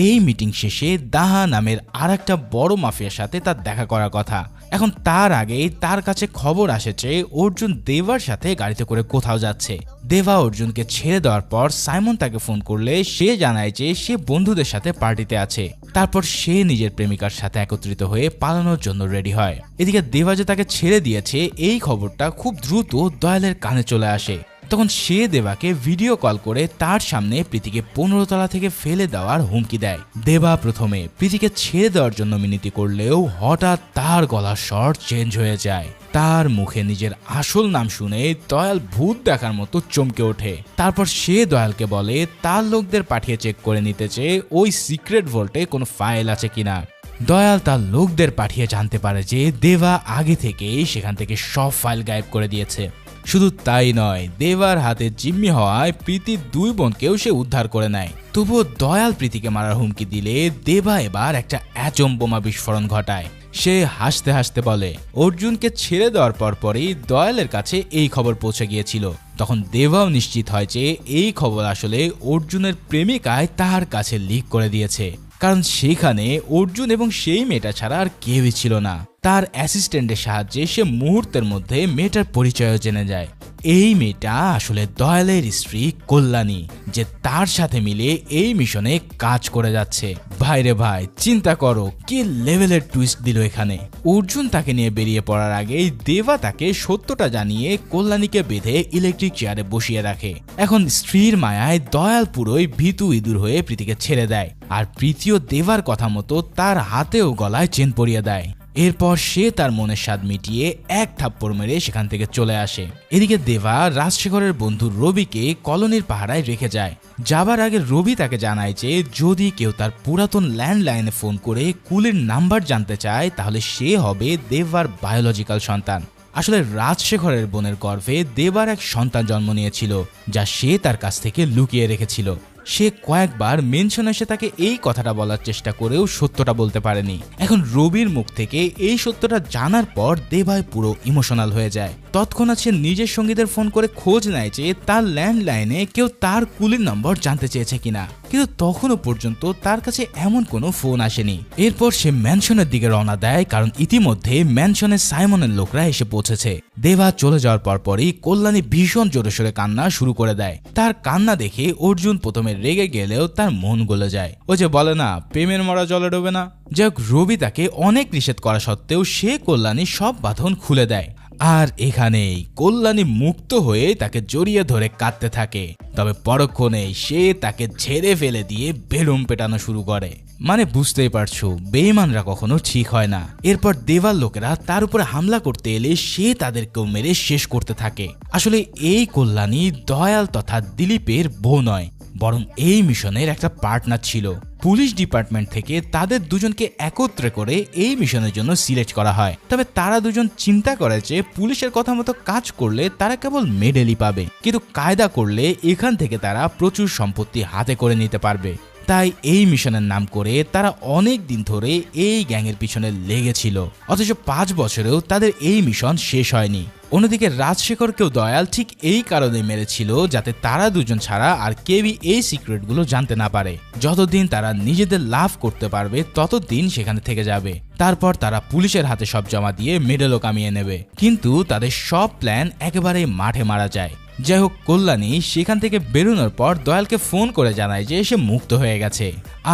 এই মিটিং শেষে দাহা নামের আর একটা বড় মাফিয়ার সাথে তার দেখা করার কথা। এখন তার আগেই তার কাছে খবর আসেছে অর্জুন দেবার সাথে গাড়িতে করে কোথাও যাচ্ছে। দেবা অর্জুনকে ছেড়ে দেওয়ার পর সাইমন তাকে ফোন করলে সে জানায় যে সে বন্ধুদের সাথে পার্টিতে আছে। তারপর সে নিজের প্রেমিকার সাথে একত্রিত হয়ে পালানোর জন্য রেডি হয়। এদিকে দেবা যে তাকে ছেড়ে দিয়েছে এই খবরটা খুব দ্রুত দয়ালের কানে চলে আসে। তখন সে দেবাকে ভিডিও কল করে তার সামনে প্রীতিকে 15 তলা থেকে ফেলে দেওয়ার হুমকি দেয়। দেবা প্রথমে প্রীতিকে ছেড়ে দেওয়ার জন্য মিনতি করলেও হঠাৎ তার গলার স্বর চেঞ্জ হয়ে যায়। তার মুখে নিজের আসল নাম শুনে দয়াল ভূত দেখার মতো চমকে ওঠে। তারপর সে দয়ালকে বলে তার লোকদের পাঠিয়ে চেক করে নিতে চেয়ে ওই সিক্রেট ভল্টে কোনো ফাইল আছে কিনা। দয়াল তার লোকদের পাঠিয়ে জানতে পারে যে দেবা আগে থেকেই সেখান থেকে সব ফাইল গায়েব করে দিয়েছে। শুধু তাই নয়, দেবার হাতে জিম্মি হওয়ায় প্রীতির 2 বোনকেও সে উদ্ধার করে নেয়। তবুও দয়াল প্রীতিকে মারার হুমকি দিলে দেবা এবার একটা অ্যাটম বোমা বিস্ফোরণ ঘটায়। সে হাসতে হাসতে বলে অর্জুনকে ছেড়ে দেওয়ার পরপরই দয়ালের কাছে এই খবর পৌঁছে গিয়েছিল। তখন দেবাও নিশ্চিত হয় যে এই খবর আসলে অর্জুনের প্রেমিকায় তার কাছে লিক করে দিয়েছে, কারণ সেখানে অর্জুন এবং সেই মেয়েটা ছাড়া আর কেউই ছিল না। তার অ্যাসিস্ট্যান্টের সাহায্যে সে মুহূর্তের মধ্যে মেয়েটার পরিচয় জেনে যায়। এই মেয়েটা আসলে দয়ালের স্ত্রী কল্যাণী, যে তার সাথে মিলে এই মিশনে কাজ করে যাচ্ছে। ভাইরে ভাই, চিন্তা করো কি লেভেলের টুইস্ট দিল এখানে। অর্জুন তাকে নিয়ে বেরিয়ে পড়ার আগেই দেবা তাকে সত্যটা জানিয়ে কল্যাণীকে বেঁধে ইলেকট্রিক চেয়ারে বসিয়ে রাখে। এখন স্ত্রীর মায়ায় দয়াল পুরোই ভীতু ইঁদুর হয়ে প্রীতিকে ছেড়ে দেয়, আর প্রীতিও দেবার কথা মতো তার হাতে ও গলায় চেন পরিয়ে দেয়। এরপর সে তার মনের স্বাদ মিটিয়ে এক থাপ্পড় মেরে সেখান থেকে চলে আসে। এদিকে দেবা রাজশেখরের বন্ধু রবিকে কলোনির পাহারায় রেখে যায়। যাবার আগে রবি তাকে জানায় যে যদি কেউ তার পুরাতন ল্যান্ডলাইনে ফোন করে কুলির নাম্বার জানতে চায় তাহলে সে হবে দেবার বায়োলজিক্যাল সন্তান। আসলে রাজশেখরের বোনের গর্ভে দেবার এক সন্তান জন্ম নিয়েছিল, যা সে তার কাছ থেকে লুকিয়ে রেখেছিল। সে কয়েকবার মেনশন এসে তাকে এই কথাটা বলার চেষ্টা করেও সত্যটা বলতে পারেনি। এখন রবির মুখ থেকে এই সত্যটা জানার পর দেবাই পুরো ইমোশনাল হয়ে যায়। তৎক্ষণাৎ সে নিজের সঙ্গীদের ফোন করে খোঁজ নেয় যে তার ল্যান্ডলাইনে কেউ তার কুলির নম্বর জানতে চেয়েছে কিনা, কিন্তু তখনও পর্যন্ত তার কাছে এমন কোনো ফোন আসেনি। এরপর সে ম্যানশনের দিকে রওনা দেয়, কারণ ইতিমধ্যে ম্যানশনে সাইমনের লোকরা এসে পৌঁছেছে। দেবা চলে যাওয়ার পরপরই কল্যাণী ভীষণ জোরে সোরে কান্না শুরু করে দেয়। তার কান্না দেখে অর্জুন প্রথমে রেগে গেলেও তার মন গলে যায়। ও যে বলে না, প্রেমের মরা জলে ডোবে না। যাই হোক, রবি তাকে অনেক নিষেধ করা সত্ত্বেও সে কল্যাণী সব বাঁধন খুলে দেয়, আর এখানেই কল্যাণী মুক্ত হয়ে তাকে জড়িয়ে ধরে কাঁদতে থাকে। তবে পরক্ষণেই সে তাকে ঝেড়ে ফেলে দিয়ে বেলুম পেটানো শুরু করে। মানে বুঝতেই পারছো, বেঈমানরা কখনো ঠিক হয় না। এরপর দেবার লোকেরা তার উপরে হামলা করতে এলে সে তাদেরকেও মেরে শেষ করতে থাকে। আসলে এই কল্যাণী দয়াল তথা দিলীপের বউ নয়, বরং এই মিশনের একটা পার্টনার ছিল। পুলিশ ডিপার্টমেন্ট থেকে তাদের দুজনকে একত্রে করে এই মিশনের জন্য সিলেক্ট করা হয়। তবে তারা দুজন চিন্তা করে যে পুলিশের কথা মতো কাজ করলে তারা কেবল মেডেলই পাবে, কিন্তু কায়দা করলে এখান থেকে তারা প্রচুর সম্পত্তি হাতে করে নিতে পারবে। তাই এই মিশনের নাম করে তারা অনেক দিন ধরে এই গ্যাংয়ের পিছনে লেগেছিল, অথচ 5 বছরেও তাদের এই মিশন শেষ হয়নি। অন্যদিকে রাজশেখরকেও দয়াল ঠিক এই কারণে মেরেছিল, যাতে তারা দুজন ছাড়া আর কেউই এই সিক্রেটগুলো জানতে না পারে। যতদিন তারা নিজেদের লাভ করতে পারবে ততদিন সেখানে থেকে যাবে। তারপর তারা পুলিশের হাতে সব জমা দিয়ে মেডেলও কামিয়ে নেবে। কিন্তু তাদের সব প্ল্যান একেবারেই মাঠে মারা যায়। যাই হোক, কল্যাণী সেখান থেকে বেরোনোর পর দয়ালকে ফোন করে জানায় যে সে মুক্ত হয়ে গেছে।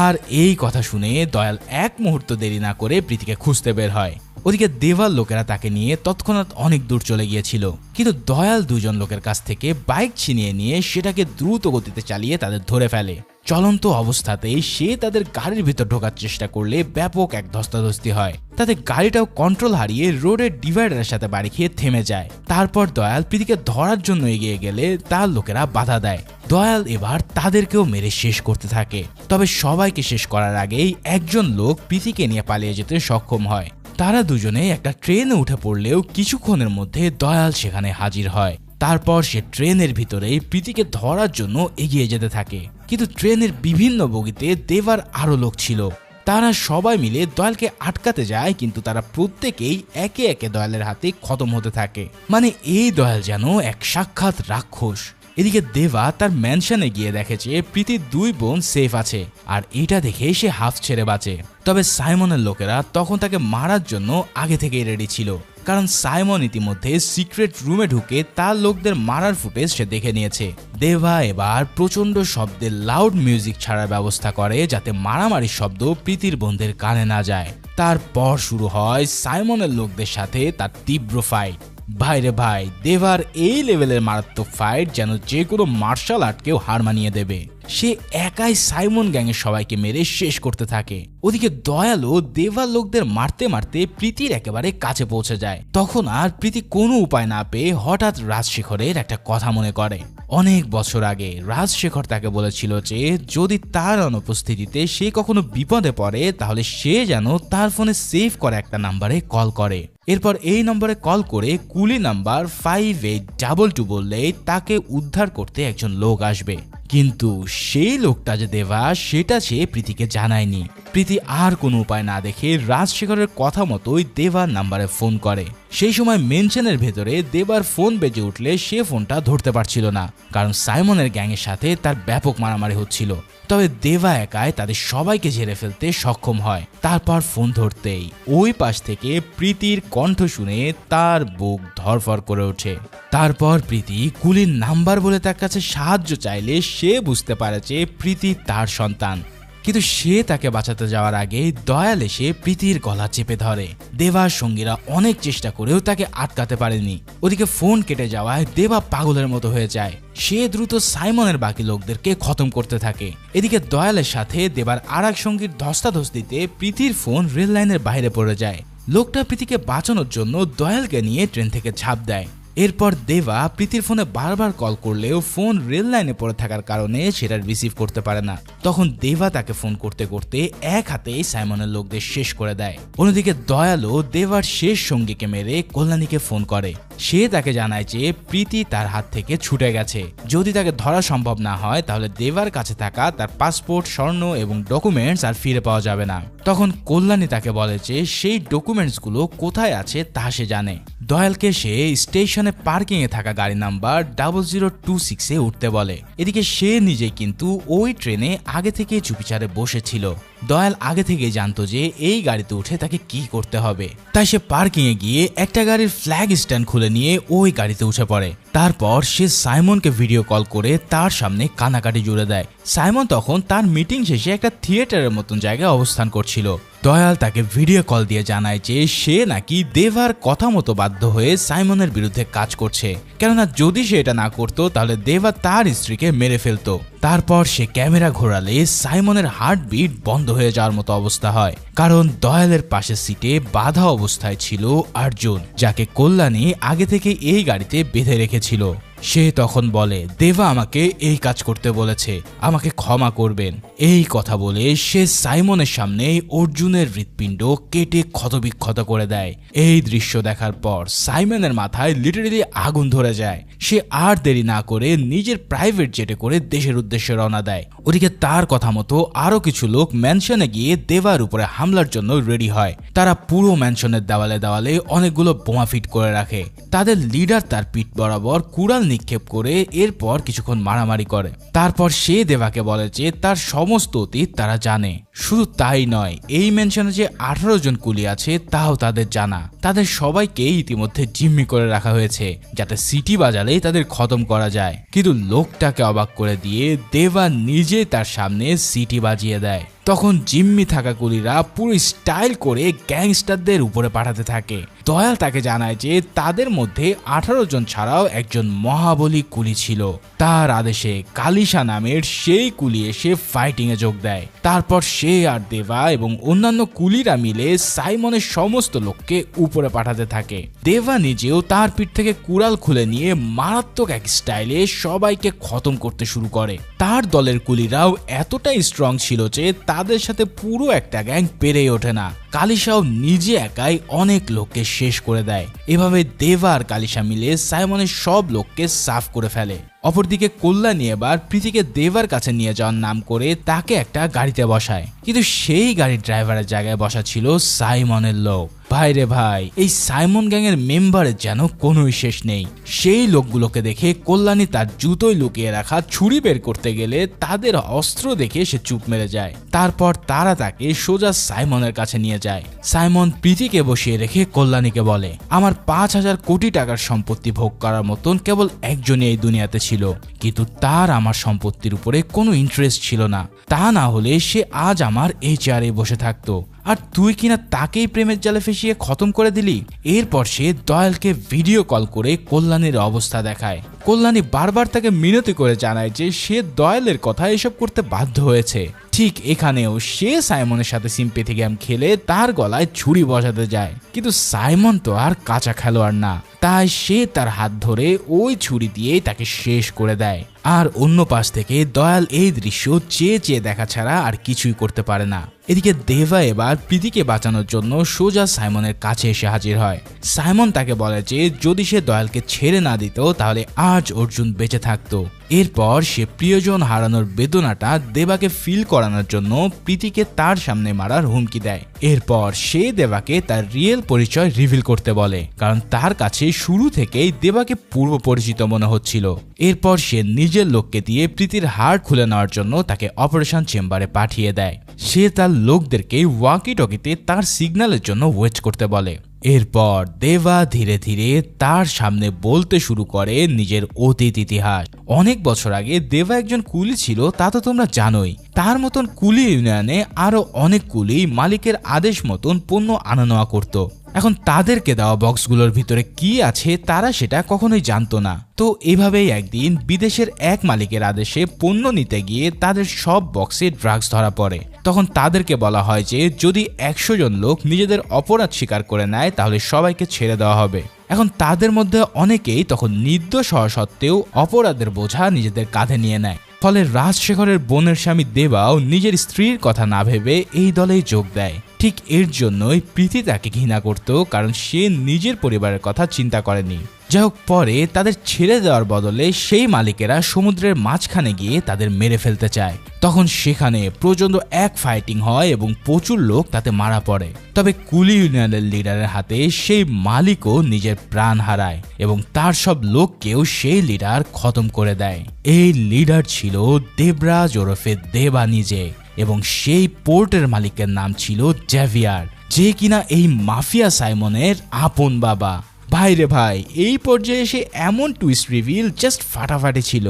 আর এই কথা শুনে দয়াল এক মুহূর্ত দেরি না করে প্রীতিকে খুঁজতে বের হয়। ওদিকে দেবার লোকেরা তাকে নিয়ে তৎক্ষণাৎ অনেক দূর চলে গিয়েছিল, কিন্তু দয়াল দুজন লোকের কাছ থেকে বাইক ছিনিয়ে নিয়ে সেটাকে দ্রুত গতিতে চালিয়ে তাদের ধরে ফেলে। চলন্ত অবস্থাতেই সে তাদের গাড়ির ভিতর ঢোকার চেষ্টা করলে ব্যাপক এক ধস্তাধস্তি হয়। তাতে গাড়িটাও কন্ট্রোল হারিয়ে রোডের ডিভাইডারের সাথে বাড়ি খেয়ে থেমে যায়। তারপর দয়াল প্রীতিকে ধরার জন্য এগিয়ে গেলে তার লোকেরা বাধা দেয়। দয়াল এবার তাদেরকেও মেরে শেষ করতে থাকে। তবে সবাইকে শেষ করার আগেই একজন লোক প্রীতিকে নিয়ে পালিয়ে যেতে সক্ষম হয়। তারা দুজনে একটা ট্রেনে উঠে পড়লেও কিছুক্ষণের মধ্যে দয়াল সেখানে হাজির হয়। তারপর সে ট্রেনের ভিতরেই প্রীতিকে ধরার জন্য এগিয়ে যেতে থাকে, কিন্তু ট্রেনের বিভিন্ন বগিতে দেবার আরো লোক ছিল। তারা সবাই মিলে দয়ালকে আটকাতে যায়, কিন্তু তারা প্রত্যেকেই একে একে দয়ালের হাতে খতম হতে থাকে। মানে এই দয়াল যেন এক সাক্ষাৎ রাক্ষস। এদিকে দেবা তার ম্যানশনে গিয়ে দেখে যে প্রীতির 2 বোন সেফ আছে, আর এটা দেখে সে হাফ ছেড়ে বাঁচে। তবে সাইমনের লোকেরা তখন তাকে মারার জন্য আগে থেকেই রেডি ছিল, কারণ সাইমন ইতিমধ্যে সিক্রেট রুমে ঢুকে তার লোকদের মারার ফুটেজ সে দেখে নিয়েছে। দেবা এবার প্রচন্ড শব্দের লাউড মিউজিক ছাড়ার ব্যবস্থা করে, যাতে মারামারির শব্দ প্রীতির বোনদের কানে না যায়। তারপর শুরু হয় সাইমনের লোকদের সাথে তার তীব্র ফাইট। ভাইরে ভাই, দেবার এই লেভেলের মারাত্মক ফাইট যেন যে কোনো মার্শাল আর্টকেও হার মানিয়ে দেবে। সে একাই সাইমন গ্যাংয়ের সবাইকে মেরে শেষ করতে থাকে। ওদিকে দয়ালও দেবার লোকদের মারতে মারতে প্রীতির একেবারে কাছে পৌঁছে যায়। তখন আর প্রীতি কোনো উপায় না পেয়ে হঠাৎ রাজশেখরের একটা কথা মনে করে। অনেক বছর আগে রাজশেখর তাকে বলেছিল যে যদি তার অনুপস্থিতিতে সে কখনো বিপদে পড়ে তাহলে সে যেন তার ফোনে সেভ করা একটা নাম্বারে কল করে। এরপর এই নম্বরে কল করে কুলি নাম্বার 5822 বললেই তাকে উদ্ধার করতে একজন লোক আসবে। কিন্তু সেই লোকটা যে দেবা সেটা সে প্রীতিকে জানায়নি। প্রীতি আর কোনো উপায় না দেখে রাজশেখরের কথা মতোই দেবার নাম্বারে ফোন করে। সেই সময় মেনশনের ভেতরে দেবার ফোন বেজে উঠলে সে ফোনটা ধরতে পারছিল না, কারণ সাইমনের গ্যাংয়ের সাথে তার ব্যাপক মারামারি হচ্ছিল। তবে দেবা একাই তাদের সবাইকে ঝেড়ে ফেলতে সক্ষম হয়। তারপর ফোন ধরতেই ওই পাশ থেকে প্রীতির কণ্ঠ শুনে তার বুক ধরফর করে ওঠে। তারপর প্রীতি কুলির নাম্বার বলে তার কাছে সাহায্য চাইলে সে বুঝতে পারে যে প্রীতি তার সন্তান, কিন্তু সে তাকে বাঁচাতে যাওয়ার আগে দয়াল এসে প্রীতির গলা চেপে ধরে। দেবার সঙ্গীরা অনেক চেষ্টা করেও তাকে আটকাতে পারেনি। ওদিকে ফোন কেটে যাওয়ায় দেবা পাগলের মতো হয়ে যায়। সে দ্রুত সাইমনের বাকি লোকদেরকে খতম করতে থাকে। এদিকে দয়ালের সাথে দেবার আর এক সঙ্গীর ধস্তাধস্তিতে প্রীতির ফোন রেল লাইনের বাইরে পড়ে যায়। লোকটা প্রীতিকে বাঁচানোর জন্য দয়ালকে নিয়ে ট্রেন থেকে ঝাঁপ দেয়। এরপর দেবা প্রীতির ফোনে বারবার কল করলেও ফোন রেল লাইনে পড়ে থাকার কারণে সেটা রিসিভ করতে পারে না। তখন দেবা তাকে ফোন করতে করতে এক হাতেই সাইমনের লোকদের শেষ করে দেয়। অন্যদিকে দয়ালও দেবার শেষ সঙ্গীকে মেরে কল্যাণীকে ফোন করে। সে তাকে জানায় যে প্রীতি তার হাত থেকে ছুটে গেছে। যদি তাকে ধরা সম্ভব না হয় তাহলে দেবার কাছে থাকা তার পাসপোর্ট, স্বর্ণ এবং ডকুমেন্টস আর ফিরে পাওয়া যাবে না। তখন কল্যাণী তাকে বলে যে সেই ডকুমেন্টসগুলো কোথায় আছে তা সে জানে। দয়ালকে সে স্টেশনে পার্কিং এ থাকা গাড়ি নাম্বার 0026 এ উঠতে বলে। এদিকে সে নিজে কিন্তু ওই ট্রেনে আগে থেকে চুপিচারে বসেছিল। দয়াল আগে থেকেই জানতো যে এই গাড়িতে উঠে তাকে কি করতে হবে, তাই সে পার্কিং এ গিয়ে একটা গাড়ির ফ্ল্যাগ স্ট্যান্ড খুলে নিয়ে ওই গাড়িতে উঠে পড়ে। তারপর সে সাইমনকে ভিডিও কল করে তার সামনে কানাকাটি জুড়ে দেয়। সাইমন তখন তার মিটিং শেষে একটা থিয়েটারের মতন জায়গায় অবস্থান করছিল। দয়াল তাকে ভিডিও কল দিয়ে জানায় যে সে নাকি দেভার কথা মতো বাধ্য হয়ে সাইমনের বিরুদ্ধে কাজ করছে, কেননা যদি সে এটা না করতো তাহলে দেভা তার স্ত্রীকে মেরে ফেলতো। তারপর সে ক্যামেরা ঘোরালে সাইমনের হার্টবিট বন্ধ হয়ে যাওয়ার মতো অবস্থা হয়, কারণ দয়ালের পাশের সিটে বাধা অবস্থায় ছিল অর্জুন, যাকে কল্যাণী আগে থেকে এই গাড়িতে বেঁধে রেখেছিল। সে তখন বলে দেবা আমাকে এই কাজ করতে বলেছে, আমাকে ক্ষমা করবেন। এই কথা বলে সে সাইমনের সামনে অর্জুনের হৃৎপিণ্ড কেটে ক্ষতবিক্ষত করে দেয়। এই দৃশ্য দেখার পর সাইমনের মাথায় লিটারেলি আগুন ধরে যায়। সে আর দেরি না করে নিজের প্রাইভেট জেটে করে দেশের উদ্দেশ্যে রওনা দেয়। ওদিকে তার কথা মতো আরো কিছু লোক ম্যানশনে গিয়ে দেবার উপরে হামলার জন্য রেডি হয়। তারা পুরো ম্যানশনের দেওয়ালে দেওয়ালে অনেকগুলো বোমা ফিট করে রাখে। তাদের লিডার তার পিঠ বরাবর কুড়াল নিক্ষেপ করে এরপর কিছুক্ষণ মারামারি করে। তারপর সে দেবাকে বলে যে তার সমস্ত অতীত তারা জানে। শুধু তাই নয়, এই ম্যানশনে যে 18 জন কুলি আছে তাও তাদের জানা। তাদের সবাইকে ইতিমধ্যে জিম্মি করে রাখা হয়েছে যাতে সিটি বাজালেই তাদের খতম করা যায়। কিন্তু লোকটাকে অবাক করে দিয়ে দেবা নিজে তার সামনে সিটি বাজিয়ে দেয়। তখন জিম্মি থাকা কুলিরা পুরো স্টাইল করে গ্যাংস্টারদের উপরে পাঠাতে থাকে। দয়াল তাকে জানায় যে তাদের মধ্যে 18 জন ছাড়াও একজন মহাবলী কুলি ছিল। তার আদেশে কালিশা নামের সেই কুলি এসে ফাইটিং এ যোগ দেয়। তারপর সে আর দেবা এবং অন্যান্য কুলিরা মিলে সাইমনের সমস্ত লোককে উপরে পাঠাতে থাকে। দেবা নিজেও তার পিঠ থেকে কুড়াল খুলে নিয়ে মারাত্মক এক স্টাইলে সবাইকে খতম করতে শুরু করে। তার দলের কুলিরাও এতটাই স্ট্রং ছিল যে তাদের সাথে পুরো একটা গ্যাং পেরে ওঠে না। কালিশাও নিজে একাই অনেক লোককে শেষ করে দেয়। এভাবে দেবা আর কালিশা মিলে সাইমনের সব লোককে সাফ করে ফেলে। অপরদিকে কল্যাণী এবার প্রীতিকে দেবার কাছে নিয়ে যাওয়ার নাম করে তাকে একটা গাড়িতে বসায়, কিন্তু সেই গাড়ির ড্রাইভারের জায়গায় বসা ছিল সাইমনের লোক। ভাই রে ভাই, এই সাইমন গ্যাংয়ের মেম্বারের যেন কোনোই শেষ নেই। সেই লোকগুলোকে দেখে কল্যাণী তার জুতোয় লুকিয়ে রাখা ছুরি বের করতে গেলে তাদের অস্ত্র দেখে সে চুপ মেরে যায়। তারপর তারা তাকে সোজা সাইমনের কাছে নিয়ে যায়। সাইমন প্রীতিকে বসিয়ে রেখে কল্যাণীকে বলে, আমার 5000 কোটি টাকার সম্পত্তি ভোগ করার মতন কেবল একজনই এই দুনিয়াতে ছিল, কিন্তু তার আমার সম্পত্তির উপরে কোনো ইন্টারেস্ট ছিল না। তা না হলে সে আজ আমার এই চেয়ারে বসে থাকতো, আর তুই কিনা তাকেই প্রেমের জালে ফেসিয়ে খতম করে দিলি। এরপর সে দয়ালকে ভিডিও কল করে কল্যাণীর অবস্থা দেখায়। কল্যাণী বারবার তাকে মিনতি করে জানায় যে সে দয়ালের কথা এসব করতে বাধ্য হয়েছে। ঠিক এখানেও সে সাইমনের সাথে সিম্পেথি গেম খেলে তার গলায় ছুরি বসাতে যায়, কিন্তু সাইমন তো আর কাঁচা খেলোয়াড় না, তাই সে তার হাত ধরে ওই ছুরি দিয়ে তাকে শেষ করে দেয়। আর অন্য পাশ থেকে দয়াল এই দৃশ্য চেয়ে চেয়ে দেখা ছাড়া আর কিছুই করতে পারে না। এদিকে দেবা এবার প্রীতিকে বাঁচানোর জন্য সোজা সাইমনের কাছে এসে হাজির হয়। সাইমন তাকে বলে যে যদি সে দয়ালকে ছেড়ে না দিত তাহলে আজ অর্জুন বেঁচে থাকতো। এরপর সে প্রিয়জন হারানোর বেদনাটা দেবাকে ফিল করানোর জন্য প্রীতিকে তার সামনে মারার হুমকি দেয়। এরপর সে দেবাকে তার রিয়েল পরিচয় রিভিল করতে বলে, কারণ তার কাছে শুরু থেকেই দেবাকে পূর্ব পরিচিত মনে হচ্ছিল। এরপর সে নিজের লোককে দিয়ে প্রীতির হার্ট খুলে নেওয়ার জন্য তাকে অপারেশন চেম্বারে পাঠিয়ে দেয়। সে তার লোকদেরকে ওয়াকি টকিতে তার সিগন্যালের জন্য ওয়েট করতে বলে। এরপর দেবা ধীরে ধীরে তার সামনে বলতে শুরু করে নিজের অতীত ইতিহাস। অনেক বছর আগে দেবা একজন কুলি ছিল, তা তো তোমরা জানোই। তার মতন কুলি ইউনিয়নে আরো অনেক কুলি মালিকের আদেশ মতন পণ্য আনা নেওয়া করত। এখন তাদেরকে দেওয়া বক্সগুলোর ভিতরে কি আছে তারা সেটা কখনোই জানতো না। তো এভাবেই একদিন বিদেশের এক মালিকের আদেশে পণ্য নিতে গিয়ে তাদের সব বক্সে ড্রাগস ধরা পড়ে। তখন তাদেরকে বলা হয় যে যদি 100 জন লোক নিজেদের অপরাধ স্বীকার করে নেয় তাহলে সবাইকে ছেড়ে দেওয়া হবে। এখন তাদের মধ্যে অনেকেই তখন নির্দোষ হওয়া সত্ত্বেও অপরাধের বোঝা নিজেদের কাঁধে নিয়ে নেয়। ফলে রাজশেখরের বোনের স্বামী দেবাও নিজের স্ত্রীর কথা না ভেবে এই দলেই যোগ দেয়। ঠিক এর জন্যই প্রীতি তাকে ঘৃণা করত, কারণ সে নিজের পরিবারের কথা চিন্তা করেনি। যাই হোক, পরে তাদের ছেড়ে দেওয়ার বদলে সেই মালিকেরা সমুদ্রের মাঝখানে গিয়ে তাদের মেরে ফেলতে চায়। তখন সেখানে প্রচন্ড এক ফাইটিং হয় এবং প্রচুর লোক তাতে মারা পড়ে। তবে কুলি ইউনিয়নের লিডারের হাতে সেই মালিকও নিজের প্রাণ হারায় এবং তার সব লোককেও সেই লিডার খতম করে দেয়। এই লিডার ছিল দেবরাজ ওরফে দেবা নিজে, এবং সেই পোর্টের মালিকের নাম ছিল জেভিয়ার, যে কিনা এই মাফিয়া সাইমনের আপন বাবা। ভাই রে ভাই, এই পর্যায়ে এসে এমন টুইস্ট রিভিল জাস্ট ফাটাফাটি ছিল।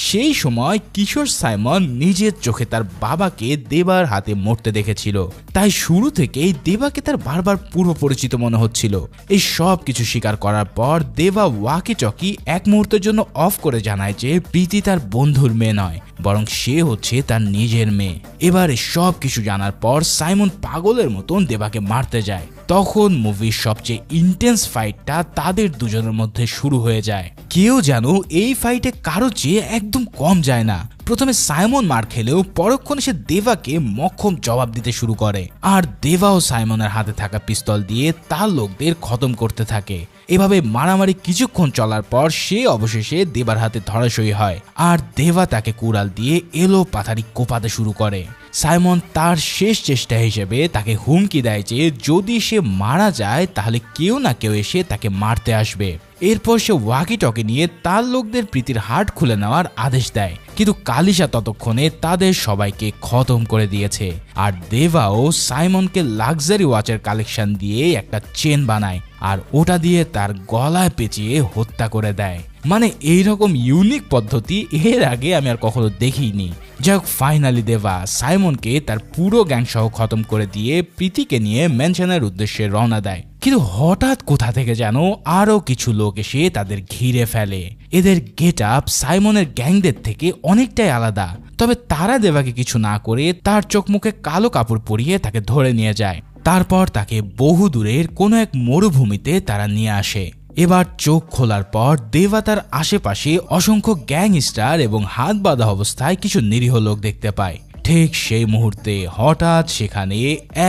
সেই সময় কিশোর সাইমন নিজের চোখে তার বাবাকে দেবার হাতে মরতে দেখেছিল, তাই শুরু থেকেই দেবাকে তার বারবার পূর্ব পরিচিত মনে হচ্ছিল। এই সব কিছু স্বীকার করার পর দেবা ওয়াকি টকি এক মুহূর্তের জন্য অফ করে জানায় যে প্রীতি তার বন্ধুর মেয়ে নয়, বরং সে হচ্ছে তার নিজের মেয়ে। এবারে সব কিছু জানার পর সাইমন পাগলের মতন দেবাকে মারতে যায়। তখন মুভির সবচেয়ে ইন্টেন্স ফাইটটা তাদের দুজনের মধ্যে শুরু হয়ে যায়। কেউ যেন এই ফাইটে কারো চেয়ে একদম কম যায় না। প্রথমে সাইমন মার খেলেও পরক্ষণে সে দেবাকে মক্ষম জবাব দিতে শুরু করে, আর দেবাও সাইমনের হাতে থাকা পিস্তল দিয়ে তার লোকদের খতম করতে থাকে। এভাবে মারামারি কিছুক্ষণ চলার পর সে অবশেষে দেবার হাতে ধরাশয়ী হয়, আর দেবা তাকে কুড়াল দিয়ে এলো পাথারি কোপাতে শুরু করে। সাইমন তার শেষ চেষ্টা হিসেবে তাকে হুমকি দেয় যে যদি সে মারা যায় তাহলে কেউ না কেউ এসে তাকে মারতে আসবে। এরপর সে ওয়াকি টকি নিয়ে তার লোকদের প্রীতির হাট খুলে নেওয়ার আদেশ দেয়, কিন্তু কালিশা ততক্ষণে তাদের সবাইকে খতম করে দিয়েছে। আর দেবাও সাইমনকে লাক্সারি ওয়াচের কালেকশন দিয়ে একটা চেন বানায়, আর ওটা দিয়ে তার গলায় পেঁচিয়ে হত্যা করে দেয়। মানে এইরকম ইউনিক পদ্ধতি এর আগে আমি আর কখনো দেখিনি। যাই হোক, ফাইনালি দেবা সাইমনকে তার পুরো গ্যাং সহ খতম করে দিয়ে প্রীতিকে নিয়ে ম্যানশনের উদ্দেশ্যে রওনা দেয়। কিন্তু হঠাৎ কোথা থেকে যেন আরো কিছু লোক এসে তাদের ঘিরে ফেলে। এদের গেট আপ সাইমনের গ্যাংদের থেকে অনেকটাই আলাদা, তবে তারা দেবাকে কিছু না করে তার চোখ মুখে কালো কাপড় পরিয়ে তাকে ধরে নিয়ে যায়। তারপর তাকে বহু দূরের কোনো এক মরুভূমিতে তারা নিয়ে আসে। এবার চোখ খোলার পর দেবা তার আশেপাশে অসংখ্য গ্যাংস্টার এবং হাত বাঁধা অবস্থায় কিছু নিরীহ লোক দেখতে পায়। ঠিক সেই মুহূর্তে হঠাৎ সেখানে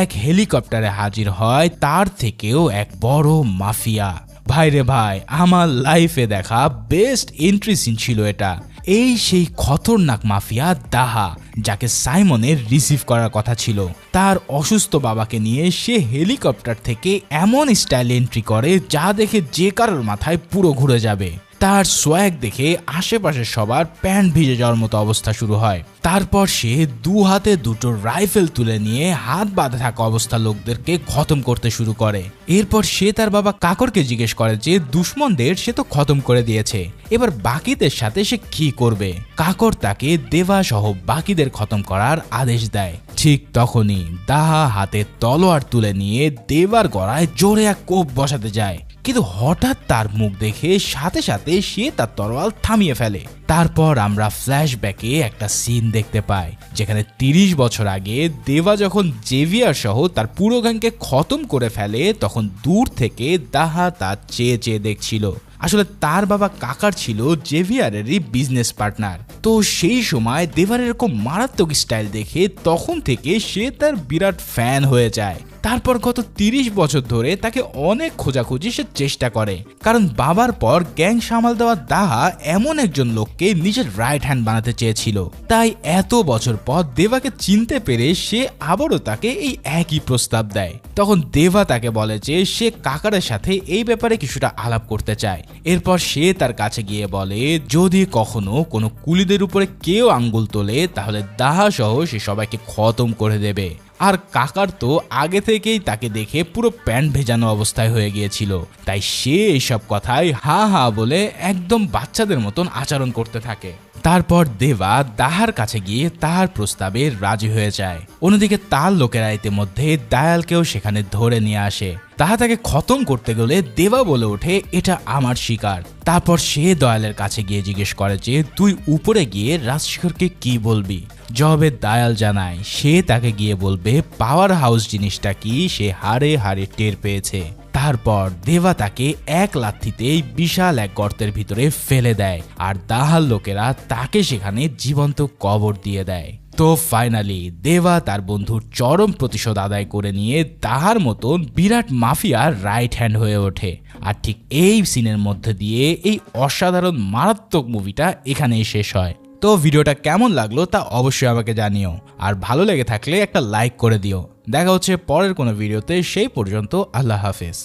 এক হেলিকপ্টারে হাজির হয় তার থেকেও এক বড় মাফিয়া। ভাইরে ভাই, আমার লাইফে দেখা বেস্ট এন্ট্রি সিন ছিল এটা। এই সেই খতরনাক মাফিয়া দাহা, যাকে সাইমনের রিসিভ করার কথা ছিল। তার অসুস্থ বাবাকে নিয়ে সে হেলিকপ্টার থেকে এমন স্টাইল এন্ট্রি করে যা দেখে যে কারোর মাথায় পুরো ঘুরে যাবে। তার সোয়াগ দেখে আশেপাশে সবার প্যান্ট ভিজে যাওয়ার মতো অবস্থা শুরু হয়। তারপর সে দু হাতে দুটো রাইফেল তুলে নিয়ে হাত বাঁধা থাকা অবস্থা লোকদেরকে খতম করতে শুরু করে। এরপর সে তার বাবা কাকরকে জিজ্ঞেস করে যে দুশ্মনদের সে তো খতম করে দিয়েছে, এবার বাকিদের সাথে সে কি করবে। কাকর তাকে দেবা সহ বাকিদের খতম করার আদেশ দেয়। ঠিক তখনই দাহা হাতে তলোয়ার তুলে নিয়ে দেবার গলায় জোরে এক কোপ বসাতে যায়, কিন্তু হঠাৎ তার মুখ দেখে সাথে সাথে সে তার তরোয়াল থামিয়ে ফেলে। তারপর আমরা ফ্ল্যাশব্যাকে একটা সিন দেখতে পাই, যেখানে 30 বছর আগে দেবা যখন জেভিয়ার সহ তার পুরো গ্যাংকে খতম করে ফেলে, তখন দূর থেকে দাহা তার চেয়ে চেয়ে দেখছিল। আসলে তার বাবা কাকার ছিল জেভিয়ারেরই বিজনেস পার্টনার। তো সেই সময় দেবার এরকম মারাত্মক স্টাইল দেখে তখন থেকে সে তার বিরাট ফ্যান হয়ে যায়। তারপর গত 30 বছর ধরে তাকে অনেক খোঁজাখুঁজি সে চেষ্টা করে, কারণ বাবার পর গ্যাং সামাল দেওয়া দাহা এমন একজন লোককে নিজের রাইট হ্যান্ড বানাতে চেয়েছিল। তাই এত বছর পর দেবাকে চিনতে পেরে সে আবারও তাকে এই একই প্রস্তাব দেয়। তখন দেবা তাকে বলে যে সে কাকারের সাথে এই ব্যাপারে কিছুটা আলাপ করতে চায়। এরপর সে তার কাছে গিয়ে বলে যদি কখনো কোনো কুলিদের উপরে কেউ আঙ্গুল তোলে তাহলে দাহা সহ সে সবাইকে খতম করে দেবে। আর কাকার তো আগে থেকেই তাকে দেখে পুরো প্যান্ট ভেজানো অবস্থায় হয়ে গিয়েছিল, তাই সে এইসব কথায় হা হা বলে একদম বাচ্চাদের মতন আচরণ করতে থাকে। তারপর দেবা দাহার কাছে গিয়ে তার প্রস্তাবে রাজি হয়ে যায়। অন্যদিকে তার লোকেরা ইতিমধ্যে দায়ালকেও সেখানে ধরে নিয়ে আসে। তাহা তাকে খতম করতে গেলে দেবা বলে ওঠে এটা আমার শিকার। তারপর সে দয়ালের কাছে গিয়ে জিজ্ঞেস করে যে তুই উপরে গিয়ে রাজশেখরকে কি বলবি। জবাবে দায়াল জানায় সে তাকে গিয়ে বলবে পাওয়ার হাউস জিনিসটা কি সে হাড়ে হাড়ে টের পেয়েছে। তারপর দেবা তাকে এক লাথিতেই বিশাল এক গর্তের ভিতরে ফেলে দেয়, আর দাহার লোকেরা তাকে সেখানে জীবন্ত কবর দিয়ে দেয়। তো ফাইনালি দেবা তার বন্ধুর চরম প্রতিশোধ আদায় করে নিয়ে তাহার মতন বিরাট মাফিয়ার রাইট হ্যান্ড হয়ে ওঠে। আর ঠিক এই সিনের মধ্যে দিয়ে এই অসাধারণ মারাত্মক মুভিটা এখানেই শেষ হয়। তো ভিডিওটা কেমন লাগলো তা অবশ্যই আমাকে জানিও, আর ভালো লেগে থাকলে একটা লাইক করে দিও। দেখা হচ্ছে পরের কোনো ভিডিওতে, সেই পর্যন্ত আল্লাহ হাফেজ।